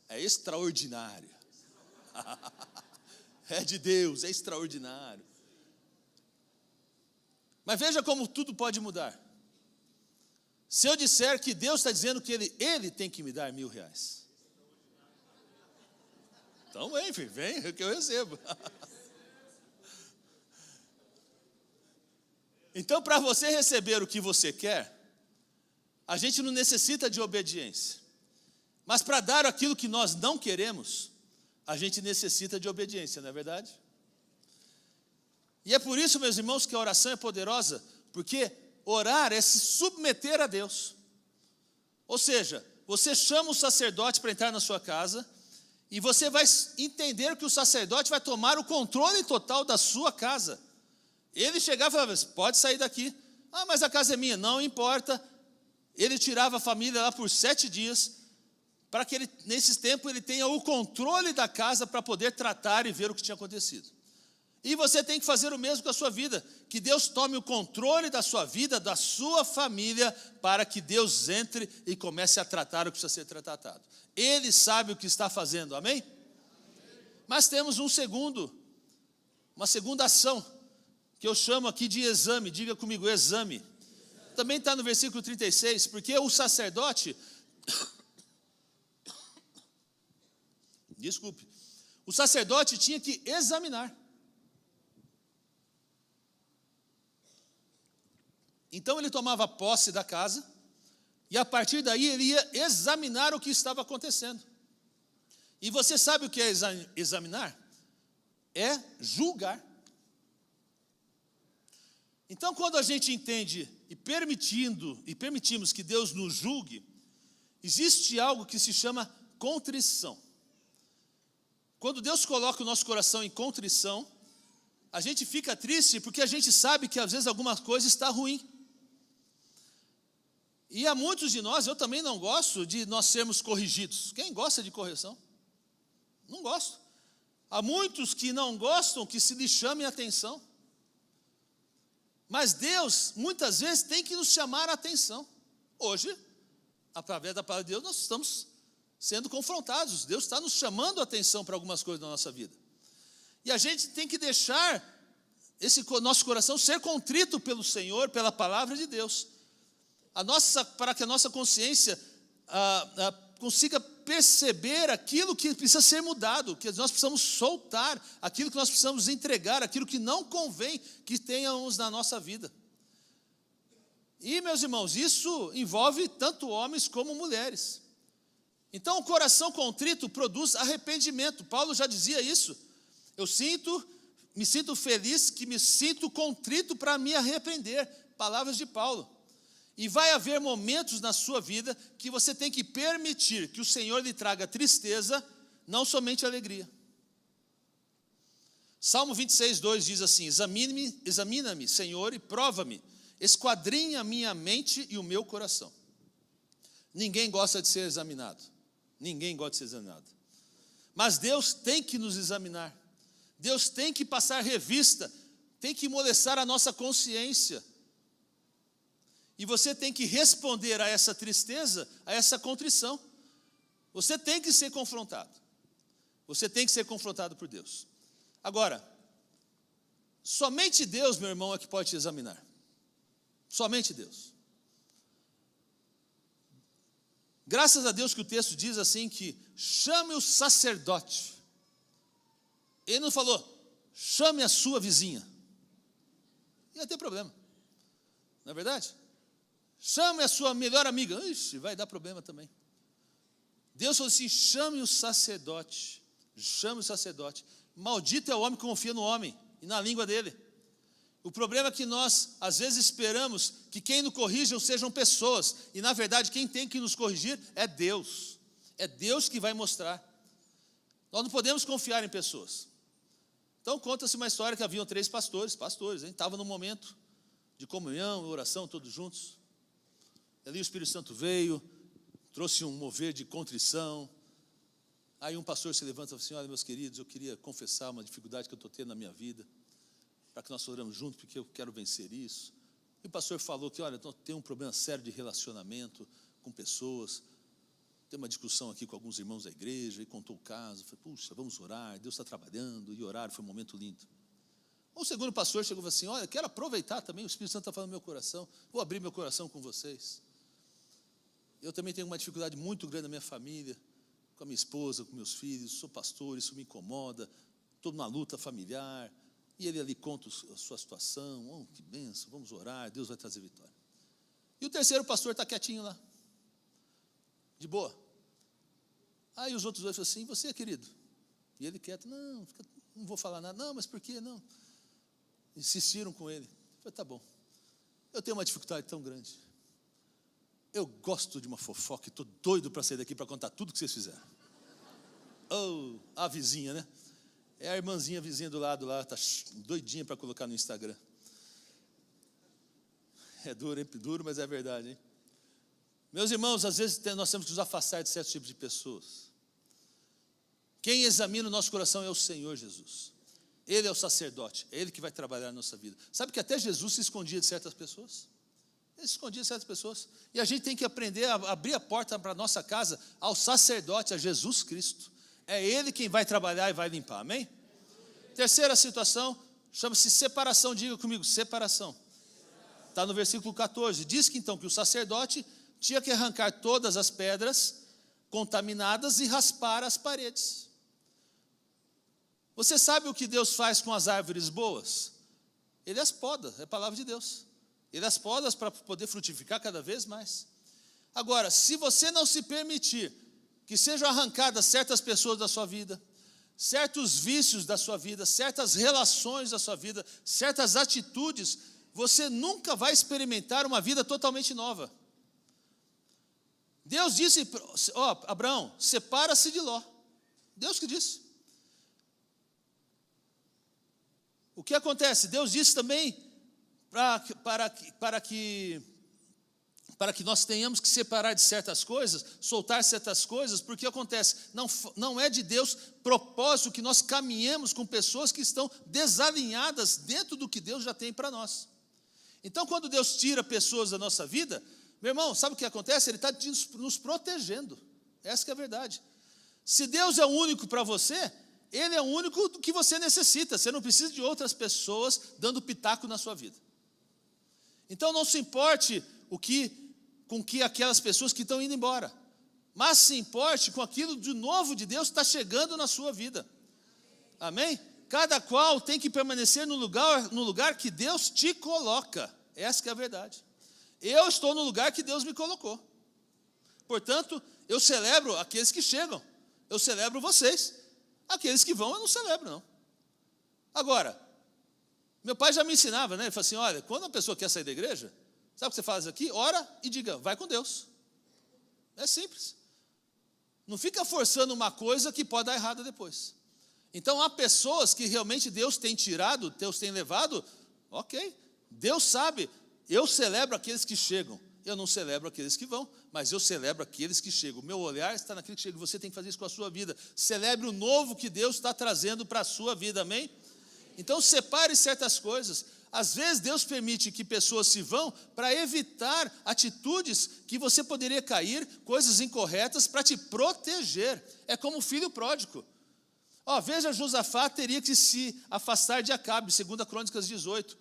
É extraordinário. É de Deus, é extraordinário. Mas veja como tudo pode mudar. Se eu disser que Deus está dizendo que Ele tem que me dar R$1.000. Então vem que eu recebo. Então, para você receber o que você quer, a gente não necessita de obediência. Mas para dar aquilo que nós não queremos, a gente necessita de obediência, não é verdade? E é por isso, meus irmãos, que a oração é poderosa, porque orar é se submeter a Deus. Ou seja, você chama o sacerdote para entrar na sua casa, e você vai entender que o sacerdote vai tomar o controle total da sua casa. Ele chegava e falava, pode sair daqui. Ah, mas a casa é minha. Não importa. Ele tirava a família lá por 7 dias, para que nesses tempos ele tenha o controle da casa para poder tratar e ver o que tinha acontecido. E você tem que fazer o mesmo com a sua vida, que Deus tome o controle da sua vida, da sua família, para que Deus entre e comece a tratar o que precisa ser tratado. Ele sabe o que está fazendo, amém? Mas temos uma segunda ação, que eu chamo aqui de exame. Diga comigo, exame. Também está no versículo 36, porque o sacerdote, desculpe, o sacerdote tinha que examinar. Então ele tomava posse da casa, e a partir daí ele ia examinar o que estava acontecendo. E você sabe o que é examinar? É julgar. Então, quando a gente entende e permitimos que Deus nos julgue, existe algo que se chama contrição. Quando Deus coloca o nosso coração em contrição, a gente fica triste porque a gente sabe que às vezes alguma coisa está ruim. E há muitos de nós, eu também não gosto de nós sermos corrigidos. Quem gosta de correção? Não gosto. Há muitos que não gostam que se lhes chame a atenção. Mas Deus, muitas vezes, tem que nos chamar a atenção. Hoje, através da palavra de Deus, nós estamos sendo confrontados. Deus está nos chamando a atenção para algumas coisas da nossa vida. E a gente tem que deixar esse nosso coração ser contrito pelo Senhor, pela palavra de Deus. Para que a nossa consciência consiga perceber aquilo que precisa ser mudado, que nós precisamos soltar, aquilo que nós precisamos entregar, aquilo que não convém que tenhamos na nossa vida. E, meus irmãos, isso envolve tanto homens como mulheres. Então, o coração contrito produz arrependimento. Paulo já dizia isso. Me sinto feliz que me sinto contrito para me arrepender. Palavras de Paulo. E vai haver momentos na sua vida que você tem que permitir que o Senhor lhe traga tristeza, não somente alegria. Salmo 26, 2 diz assim: examina-me, Senhor, e prova-me, esquadrinha a minha mente e o meu coração. Ninguém gosta de ser examinado. Ninguém gosta de ser examinado. Mas Deus tem que nos examinar. Deus tem que passar revista, tem que moleçar a nossa consciência. E você tem que responder a essa tristeza, a essa contrição. Você tem que ser confrontado. Você tem que ser confrontado por Deus. Agora, somente Deus, meu irmão, é que pode te examinar. Somente Deus. Graças a Deus que o texto diz assim que chame o sacerdote. Ele não falou, chame a sua vizinha. Ia ter problema. Não é verdade? Chame a sua melhor amiga. Ixi, vai dar problema também. Deus falou assim, chame o sacerdote. Chame o sacerdote. Maldito é o homem que confia no homem e na língua dele. O problema é que nós, às vezes, esperamos que quem nos corrijam sejam pessoas. E, na verdade, quem tem que nos corrigir é Deus. É Deus que vai mostrar. Nós não podemos confiar em pessoas. Então, conta-se uma história que haviam 3 pastores, estavam num momento de comunhão, oração, todos juntos. Ali o Espírito Santo veio, trouxe um mover de contrição. Aí um pastor se levanta e fala assim, olha, meus queridos, eu queria confessar uma dificuldade que eu estou tendo na minha vida, para que nós oramos juntos, porque eu quero vencer isso. E o pastor falou que, olha, tem um problema sério de relacionamento com pessoas, tem uma discussão aqui com alguns irmãos da igreja, e contou o caso. Falei, puxa, vamos orar, Deus está trabalhando, e orar foi um momento lindo. O segundo pastor chegou e falou assim, olha, quero aproveitar também, o Espírito Santo está falando no meu coração, vou abrir meu coração com vocês. Eu também tenho uma dificuldade muito grande na minha família, com a minha esposa, com meus filhos, sou pastor, isso me incomoda, estou numa luta familiar, e ele ali conta a sua situação, oh, que bênção, vamos orar, Deus vai trazer vitória. E o terceiro pastor está quietinho lá, de boa. Aí os outros dois falam assim, você, querido? E ele quieto, não vou falar nada, não, mas por que não? Insistiram com ele. Eu falei, tá bom, eu tenho uma dificuldade tão grande. Eu gosto de uma fofoca e estou doido para sair daqui para contar tudo que vocês fizeram. Oh, a vizinha, né? É a irmãzinha vizinha do lado lá, está doidinha para colocar no Instagram. É duro, hein? Duro, mas é verdade, hein? Meus irmãos, às vezes nós temos que nos afastar de certos tipos de pessoas. Quem examina o nosso coração é o Senhor Jesus. Ele é o sacerdote, é Ele que vai trabalhar na nossa vida. Sabe que até Jesus se escondia de certas pessoas? Ele se escondia de certas pessoas. E a gente tem que aprender a abrir a porta para a nossa casa ao sacerdote, a Jesus Cristo. É Ele quem vai trabalhar e vai limpar, amém? Terceira situação, chama-se separação. Diga comigo, separação. Está no versículo 14. Diz que então que o sacerdote tinha que arrancar todas as pedras contaminadas e raspar as paredes. Você sabe o que Deus faz com as árvores boas? Ele as poda, é a palavra de Deus. Ele as poda para poder frutificar cada vez mais. Agora, se você não se permitir que sejam arrancadas certas pessoas da sua vida, certos vícios da sua vida, certas relações da sua vida, certas atitudes, você nunca vai experimentar uma vida totalmente nova. Deus disse, Abraão, separa-se de Ló. Deus que disse. O que acontece? Deus disse também para que nós tenhamos que separar de certas coisas, soltar certas coisas, porque acontece, não é de Deus propósito que nós caminhemos com pessoas que estão desalinhadas dentro do que Deus já tem para nós. Então, quando Deus tira pessoas da nossa vida, meu irmão, sabe o que acontece? Ele está nos protegendo. Essa que é a verdade. Se Deus é o único para você, Ele é o único que você necessita. Você não precisa de outras pessoas dando pitaco na sua vida. Então não se importe com que aquelas pessoas que estão indo embora. mas se importe com aquilo de novo de Deus que está chegando na sua vida. Amém? Cada qual tem que permanecer no lugar que Deus te coloca. Essa que é a verdade. Eu estou no lugar que Deus me colocou. Portanto, eu celebro aqueles que chegam. Eu celebro vocês. Aqueles que vão, eu não celebro, não. Agora, meu pai já me ensinava, né? Ele falou assim, olha, quando uma pessoa quer sair da igreja, sabe o que você faz aqui? Ora e diga, vai com Deus. É simples. Não fica forçando uma coisa que pode dar errado depois. Então, há pessoas que realmente Deus tem tirado, Deus tem levado, ok. Deus sabe, eu celebro aqueles que chegam. Eu não celebro aqueles que vão, mas eu celebro aqueles que chegam. O meu olhar está naquele que chega. Você tem que fazer isso com a sua vida. Celebre o novo que Deus está trazendo para a sua vida, amém? Então, separe certas coisas. Às vezes, Deus permite que pessoas se vão para evitar atitudes que você poderia cair, coisas incorretas, para te proteger. É como o filho pródigo. Veja, Josafá teria que se afastar de Acabe, 2 Crônicas 18.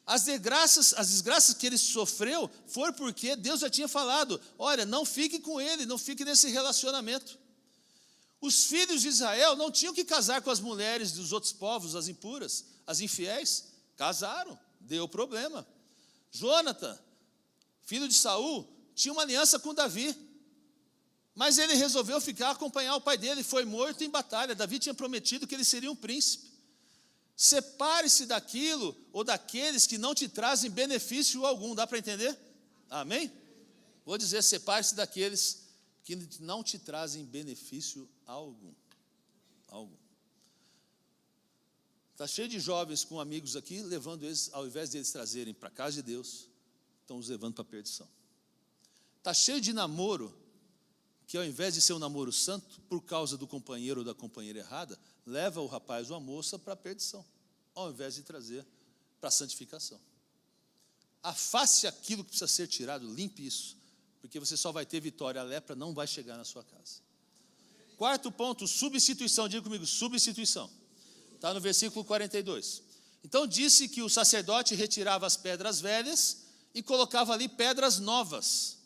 As desgraças que ele sofreu foi porque Deus já tinha falado, olha, não fique com ele, não fique nesse relacionamento. Os filhos de Israel não tinham que casar com as mulheres dos outros povos, as impuras, as infiéis. Casaram, deu problema. Jonathan, filho de Saul, tinha uma aliança com Davi, mas ele resolveu acompanhar o pai dele, foi morto em batalha. Davi tinha prometido que ele seria um príncipe. Separe-se daquilo ou daqueles que não te trazem benefício algum, dá para entender? Amém? Vou dizer, separe-se daqueles que não te trazem benefício algum. Está cheio de jovens com amigos aqui, levando eles, ao invés de eles trazerem para a casa de Deus, estão os levando para a perdição. Está cheio de namoro, que ao invés de ser um namoro santo, por causa do companheiro ou da companheira errada, leva o rapaz ou a moça para a perdição, ao invés de trazer para a santificação. Afaste aquilo que precisa ser tirado, limpe isso, porque você só vai ter vitória, a lepra não vai chegar na sua casa. Quarto ponto, substituição, diga comigo, substituição. Está no versículo 42. Então disse que o sacerdote retirava as pedras velhas e colocava ali pedras novas.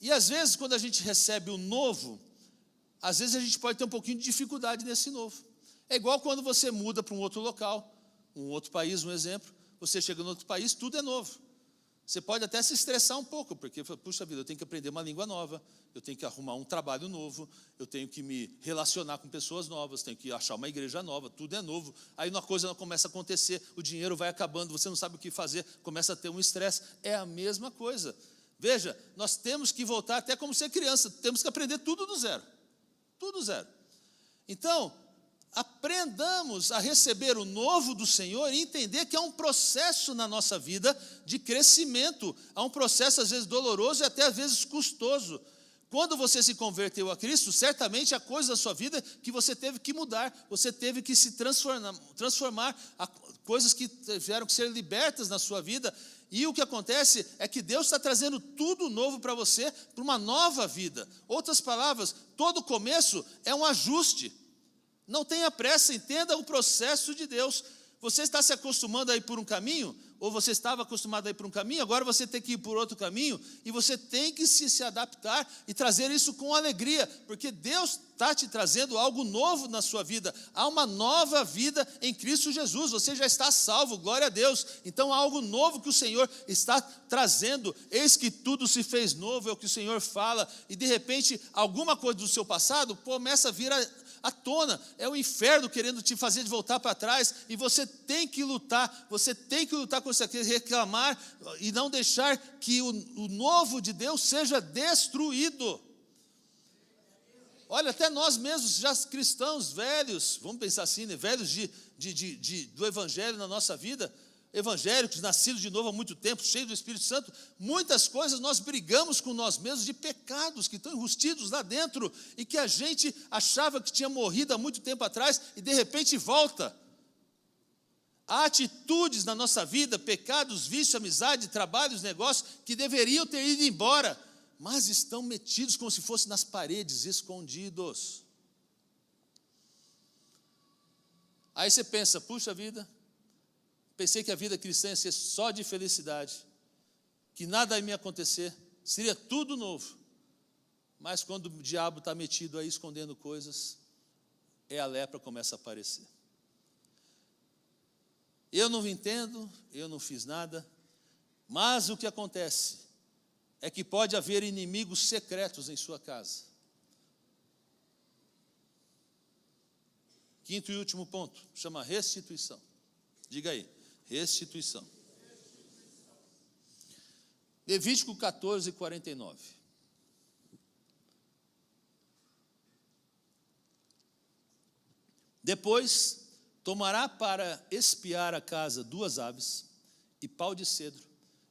E às vezes, quando a gente recebe o novo, às vezes a gente pode ter um pouquinho de dificuldade nesse novo. É igual quando você muda para um outro local, um outro país, um exemplo, você chega no outro país, tudo é novo. Você pode até se estressar um pouco, porque, puxa vida, eu tenho que aprender uma língua nova, eu tenho que arrumar um trabalho novo, eu tenho que me relacionar com pessoas novas, tenho que achar uma igreja nova, tudo é novo. Aí uma coisa não começa a acontecer, o dinheiro vai acabando, você não sabe o que fazer, começa a ter um estresse. É a mesma coisa. Veja, nós temos que voltar até como ser criança, temos que aprender tudo do zero. Tudo zero. Então, aprendamos a receber o novo do Senhor e entender que há um processo na nossa vida de crescimento, há um processo às vezes doloroso e até às vezes custoso. Quando você se converteu a Cristo, certamente há coisas da sua vida que você teve que mudar, você teve que se transformar, coisas que tiveram que ser libertas na sua vida. E o que acontece é que Deus está trazendo tudo novo para você, para uma nova vida. Outras palavras, todo começo é um ajuste. Não tenha pressa, entenda o processo de Deus. Você está se acostumando a ir por um caminho, ou você estava acostumado a ir por um caminho, agora você tem que ir por outro caminho, e você tem que se adaptar e trazer isso com alegria, porque Deus está te trazendo algo novo na sua vida. Há uma nova vida em Cristo Jesus, você já está salvo, glória a Deus. Então há algo novo que o Senhor está trazendo. Eis que tudo se fez novo, é o que o Senhor fala, e de repente alguma coisa do seu passado começa a vir à tona, é o inferno querendo te fazer de voltar para trás, e você tem que lutar com isso aqui, reclamar e não deixar que o novo de Deus seja destruído. Olha, até nós mesmos, já cristãos velhos, vamos pensar assim, né, velhos do Evangelho na nossa vida, evangélicos, nascidos de novo há muito tempo, cheios do Espírito Santo, muitas coisas nós brigamos com nós mesmos de pecados que estão enrustidos lá dentro e que a gente achava que tinha morrido há muito tempo atrás e de repente volta. Há atitudes na nossa vida, pecados, vícios, amizade, trabalhos, negócios, que deveriam ter ido embora, mas estão metidos como se fossem nas paredes, escondidos. Aí você pensa, puxa vida, pensei que a vida cristã ia ser só de felicidade, que nada ia me acontecer, seria tudo novo. mas quando o diabo está metido aí escondendo coisas, a lepra começa a aparecer. Eu não entendo, eu não fiz nada, mas o que acontece é que pode haver inimigos secretos em sua casa. Quinto e último ponto, chama restituição. Diga aí, restituição. Levítico 14, 49. Depois, tomará para espiar a casa 2 aves, e pau de cedro,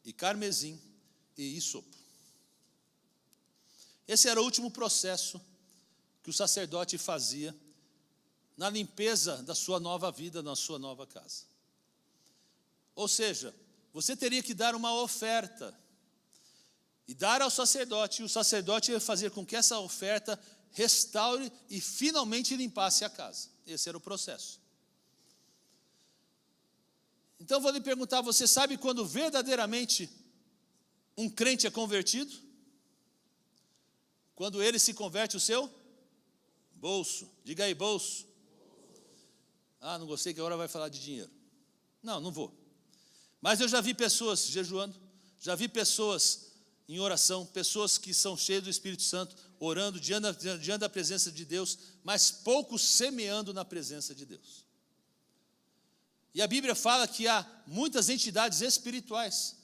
e carmesim, e hisopo. Esse era o último processo que o sacerdote fazia na limpeza da sua nova vida, na sua nova casa. Ou seja, você teria que dar uma oferta, e dar ao sacerdote, e o sacerdote ia fazer com que essa oferta restaure e finalmente limpasse a casa. Esse era o processo. Então vou lhe perguntar, você sabe quando verdadeiramente um crente é convertido? Quando ele se converte o seu bolso. Diga aí, bolso. Não gostei que agora vai falar de dinheiro. Não vou. Mas eu já vi pessoas jejuando, já vi pessoas em oração, pessoas que são cheias do Espírito Santo, orando diante da presença de Deus, mas poucos semeando na presença de Deus. E a Bíblia fala que há muitas entidades espirituais,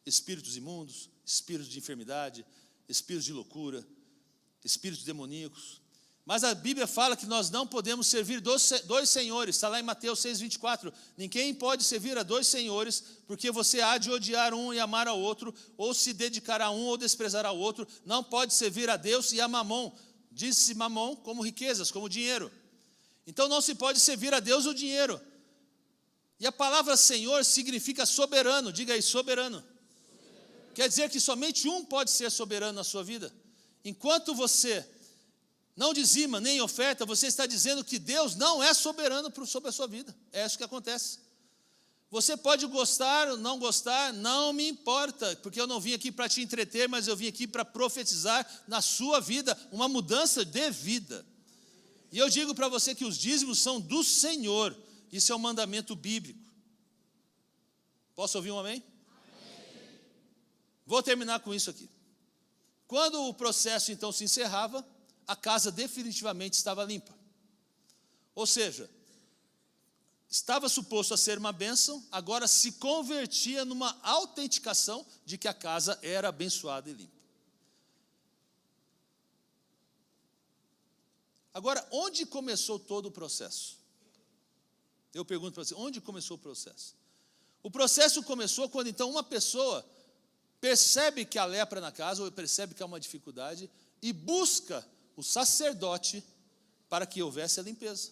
espíritos imundos, espíritos de enfermidade, espíritos de loucura, espíritos demoníacos. Mas a Bíblia fala que nós não podemos servir dois senhores, está lá em Mateus 6,24. Ninguém pode servir a 2 senhores, porque você há de odiar um e amar ao outro, ou se dedicar a um ou desprezar ao outro. Não pode servir a Deus e a mamon. Diz-se mamon como riquezas, como dinheiro. Então não se pode servir a Deus ou dinheiro. E a palavra Senhor significa soberano, diga aí, soberano. Quer dizer que somente um pode ser soberano na sua vida. Enquanto você não dizima nem oferta, você está dizendo que Deus não é soberano sobre a sua vida. É isso que acontece. Você pode gostar ou não gostar, não me importa, porque eu não vim aqui para te entreter, mas eu vim aqui para profetizar na sua vida uma mudança de vida. E eu digo para você que os dízimos são do Senhor. Isso é um mandamento bíblico. Posso ouvir um amém? Amém. Vou terminar com isso aqui. Quando o processo então se encerrava, a casa definitivamente estava limpa. Ou seja, estava suposto a ser uma bênção, agora se convertia numa autenticação de que a casa era abençoada e limpa. Agora, onde começou todo o processo? Eu pergunto para você, onde começou o processo? O processo começou quando então uma pessoa percebe que há lepra na casa, ou percebe que há uma dificuldade, e busca o sacerdote para que houvesse a limpeza.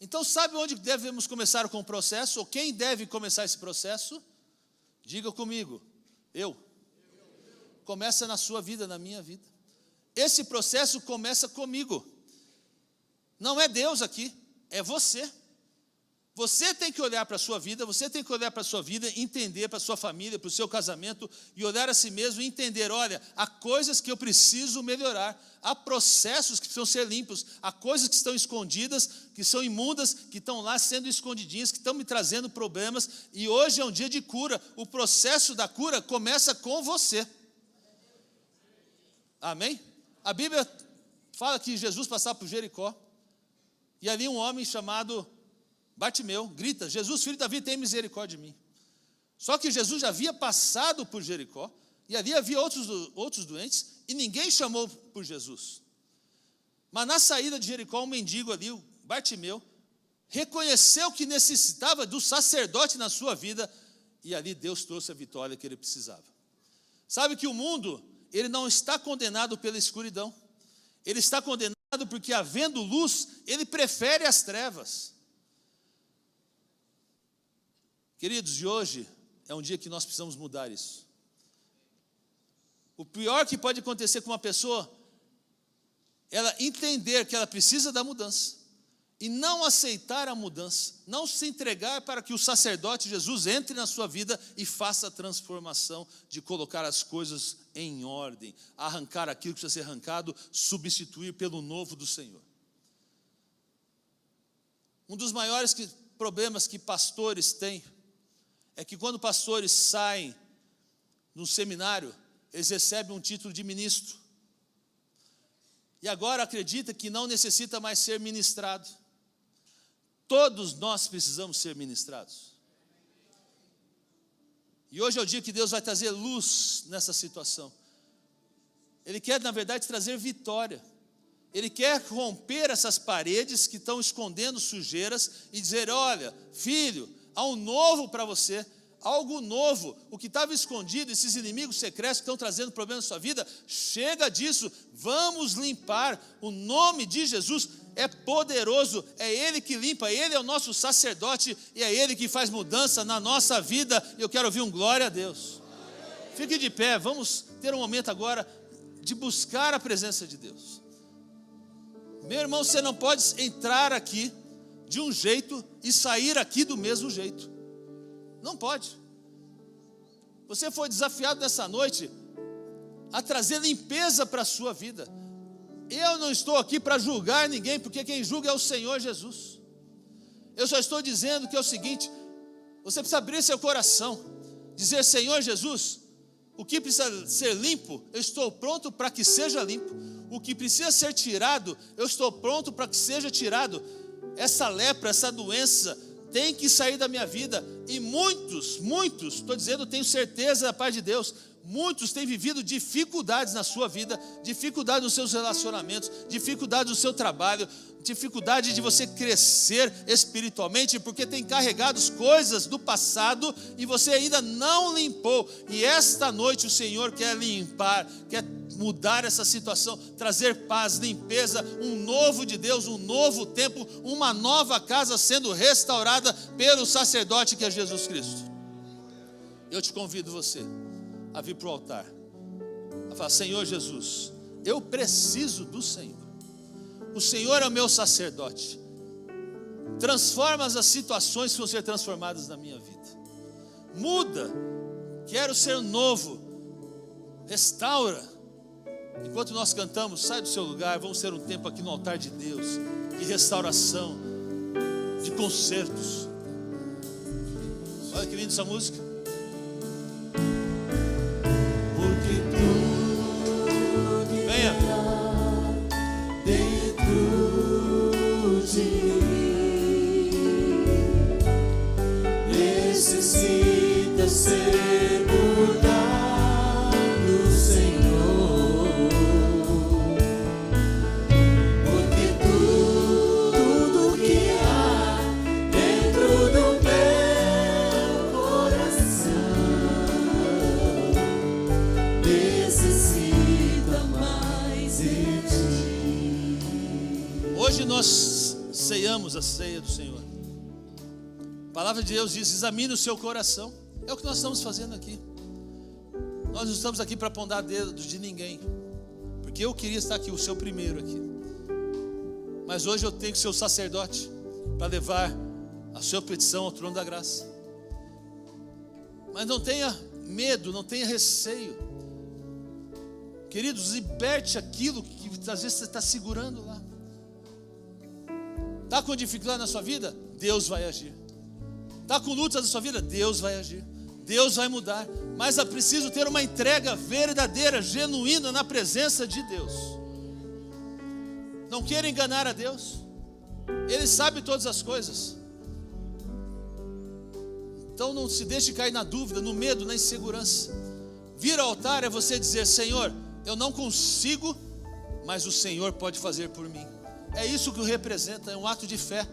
Então sabe onde devemos começar com o processo? Ou quem deve começar esse processo? Diga comigo, eu. Começa na sua vida, na minha vida. Esse processo começa comigo. Não é Deus aqui, é você. Você tem que olhar para a sua vida, você tem que olhar para a sua vida, entender para a sua família, para o seu casamento, e olhar a si mesmo e entender, olha, há coisas que eu preciso melhorar, há processos que precisam ser limpos, há coisas que estão escondidas, que são imundas, que estão lá sendo escondidinhas, que estão me trazendo problemas, e hoje é um dia de cura. O processo da cura começa com você. Amém? A Bíblia fala que Jesus passava por Jericó, e ali um homem chamado Bartimeu grita, Jesus, filho de Davi, tem misericórdia de mim. Só que Jesus já havia passado por Jericó, e ali havia outros doentes, e ninguém chamou por Jesus. Mas na saída de Jericó, um mendigo ali, o Bartimeu, reconheceu que necessitava do sacerdote na sua vida, e ali Deus trouxe a vitória que ele precisava. Sabe que o mundo, ele não está condenado pela escuridão, ele está condenado porque, havendo luz, ele prefere as trevas. Queridos, de hoje é um dia que nós precisamos mudar isso. O pior que pode acontecer com uma pessoa, ela entender que ela precisa da mudança, e não aceitar a mudança, não se entregar para que o sacerdote Jesus entre na sua vida e faça a transformação de colocar as coisas em ordem, arrancar aquilo que precisa ser arrancado, substituir pelo novo do Senhor. Um dos maiores problemas que pastores têm é que quando pastores saem no seminário, eles recebem um título de ministro. E agora acredita que não necessita mais ser ministrado. Todos nós precisamos ser ministrados. E hoje é o dia que Deus vai trazer luz nessa situação. Ele quer, na verdade, trazer vitória. Ele quer romper essas paredes que estão escondendo sujeiras e dizer: olha, filho, há um novo para você, algo novo. O que estava escondido, esses inimigos secretos que estão trazendo problemas na sua vida, chega disso, vamos limpar. O nome de Jesus é poderoso, é Ele que limpa, Ele é o nosso sacerdote e é Ele que faz mudança na nossa vida. E eu quero ouvir um glória a Deus. Fique de pé, vamos ter um momento agora de buscar a presença de Deus. Meu irmão, você não pode entrar aqui de um jeito e sair aqui do mesmo jeito. Não pode. Você foi desafiado nessa noite a trazer limpeza para a sua vida. Eu não estou aqui para julgar ninguém, porque quem julga é o Senhor Jesus. Eu só estou dizendo que é o seguinte: você precisa abrir seu coração, dizer: Senhor Jesus, o que precisa ser limpo, eu estou pronto para que seja limpo. O que precisa ser tirado, eu estou pronto para que seja tirado. Essa lepra, essa doença tem que sair da minha vida. E muitos, estou dizendo, tenho certeza da parte de Deus, muitos têm vivido dificuldades na sua vida, dificuldade nos seus relacionamentos, dificuldade no seu trabalho, dificuldade de você crescer espiritualmente, porque tem carregado coisas do passado e você ainda não limpou. E esta noite o Senhor quer limpar, quer mudar essa situação, trazer paz, limpeza, um novo de Deus, um novo tempo, uma nova casa sendo restaurada pelo sacerdote que é Jesus Cristo. Eu te convido você a vir para o altar, a falar: Senhor Jesus, eu preciso do Senhor. O Senhor é o meu sacerdote. Transforma as situações que vão ser transformadas na minha vida. Muda. Quero ser novo. Restaura. Enquanto nós cantamos, sai do seu lugar. Vamos ter um tempo aqui no altar de Deus, de restauração, de concertos. Olha que linda essa música. Porque tudo Venha. dentro de mim necessita ser mudado, Senhor. Porque tudo que há dentro do meu coração necessita mais de ti. Hoje nós ceiamos a ceia do Senhor. A palavra de Deus diz: examine o seu coração. É o que nós estamos fazendo aqui. Nós não estamos aqui para apontar dedos de ninguém, porque eu queria estar aqui, o seu primeiro aqui. Mas hoje eu tenho que ser o sacerdote para levar a sua petição ao trono da graça. Mas não tenha medo, não tenha receio. Queridos, liberte aquilo que às vezes você está segurando lá. Está com dificuldade na sua vida? Deus vai agir. Está com lutas na sua vida? Deus vai agir. Deus vai mudar. Mas é preciso ter uma entrega verdadeira, genuína na presença de Deus. Não queira enganar a Deus. Ele sabe todas as coisas. Então não se deixe cair na dúvida, no medo, na insegurança. Vir ao altar é você dizer: Senhor, eu não consigo, mas o Senhor pode fazer por mim. É isso que representa, é um ato de fé.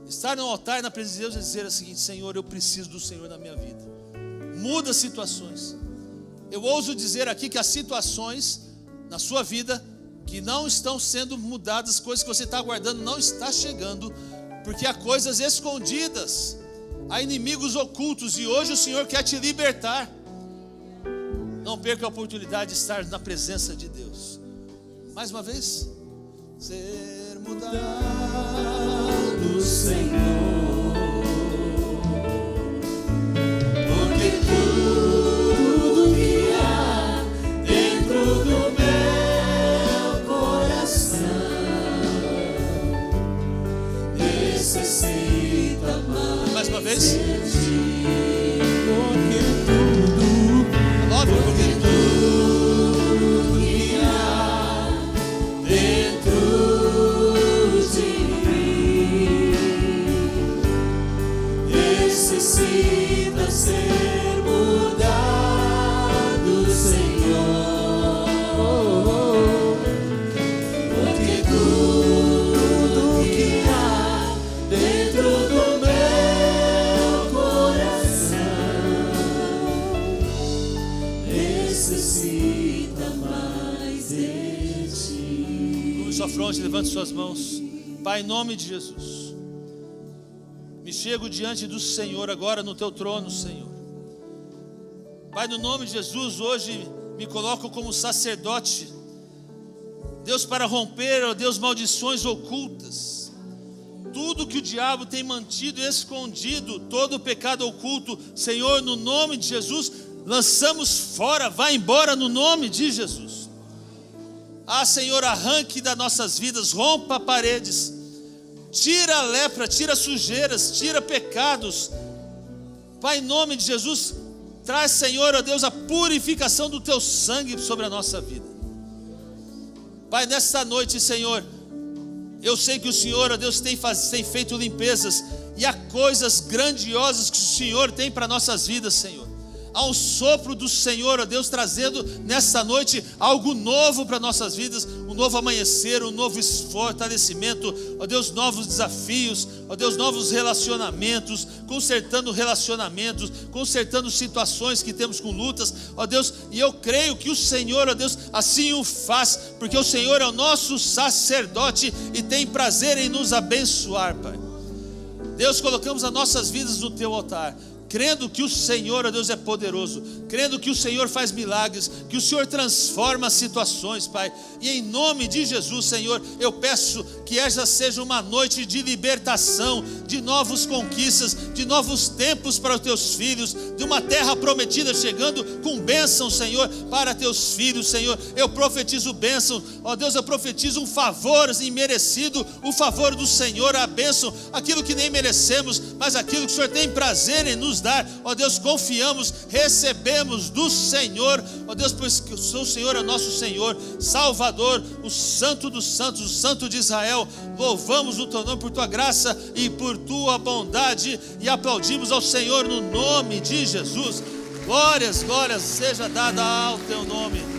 Estar no altar na presença de Deus é dizer o seguinte: Senhor, eu preciso do Senhor na minha vida. Muda situações. Eu ouso dizer aqui que há situações na sua vida que não estão sendo mudadas, coisas que você está aguardando não está chegando, porque há coisas escondidas, há inimigos ocultos, e hoje o Senhor quer te libertar. Não perca a oportunidade de estar na presença de Deus. Mais uma vez, ser mudado, do Senhor, porque tudo que há dentro do meu coração necessita mais uma vez. de ti. Porque Tudo que há dentro de mim necessita ser mudado, Senhor. Porque tudo que há dentro do meu coração necessita mais de ti. Curve sua fronte, levante suas mãos. Pai, em nome de Jesus, me chego diante do Senhor agora no teu trono, Senhor. Pai, no nome de Jesus, hoje me coloco como sacerdote, Deus, para romper, ó Deus, maldições ocultas. Tudo que o diabo tem mantido escondido, todo o pecado oculto, Senhor, no nome de Jesus, lançamos fora, vai embora no nome de Jesus. Ah, Senhor, arranque das nossas vidas, rompa paredes, tira a lepra, tira sujeiras, tira pecados. Pai, em nome de Jesus, traz, Senhor, ó Deus, a purificação do teu sangue sobre a nossa vida. Pai, nesta noite, Senhor, eu sei que o Senhor, ó Deus, tem feito limpezas, e há coisas grandiosas que o Senhor tem para nossas vidas, Senhor. Há um sopro do Senhor, ó Deus, trazendo nesta noite algo novo para nossas vidas, um novo amanhecer, um novo fortalecimento, ó Deus, novos desafios, ó Deus, novos relacionamentos, consertando situações que temos com lutas, ó Deus, e eu creio que o Senhor, ó Deus, assim o faz, porque o Senhor é o nosso sacerdote e tem prazer em nos abençoar, Pai. Deus, colocamos as nossas vidas no teu altar, crendo que o Senhor, ó Deus, é poderoso, crendo que o Senhor faz milagres, que o Senhor transforma situações, Pai, e em nome de Jesus, Senhor, eu peço que essa seja uma noite de libertação, de novas conquistas, de novos tempos para os teus filhos, de uma terra prometida chegando com bênção, Senhor, para teus filhos, Senhor. Eu profetizo bênção, ó Deus, eu profetizo um favor imerecido, o favor do Senhor, a bênção, aquilo que nem merecemos, mas aquilo que o Senhor tem prazer em nos dar, ó Deus, confiamos, recebemos do Senhor, ó Deus, pois que o Senhor é nosso Senhor, Salvador, o Santo dos Santos, o Santo de Israel. Louvamos o teu nome por tua graça e por tua bondade, e aplaudimos ao Senhor no nome de Jesus. Glórias, glórias seja dada ao teu nome.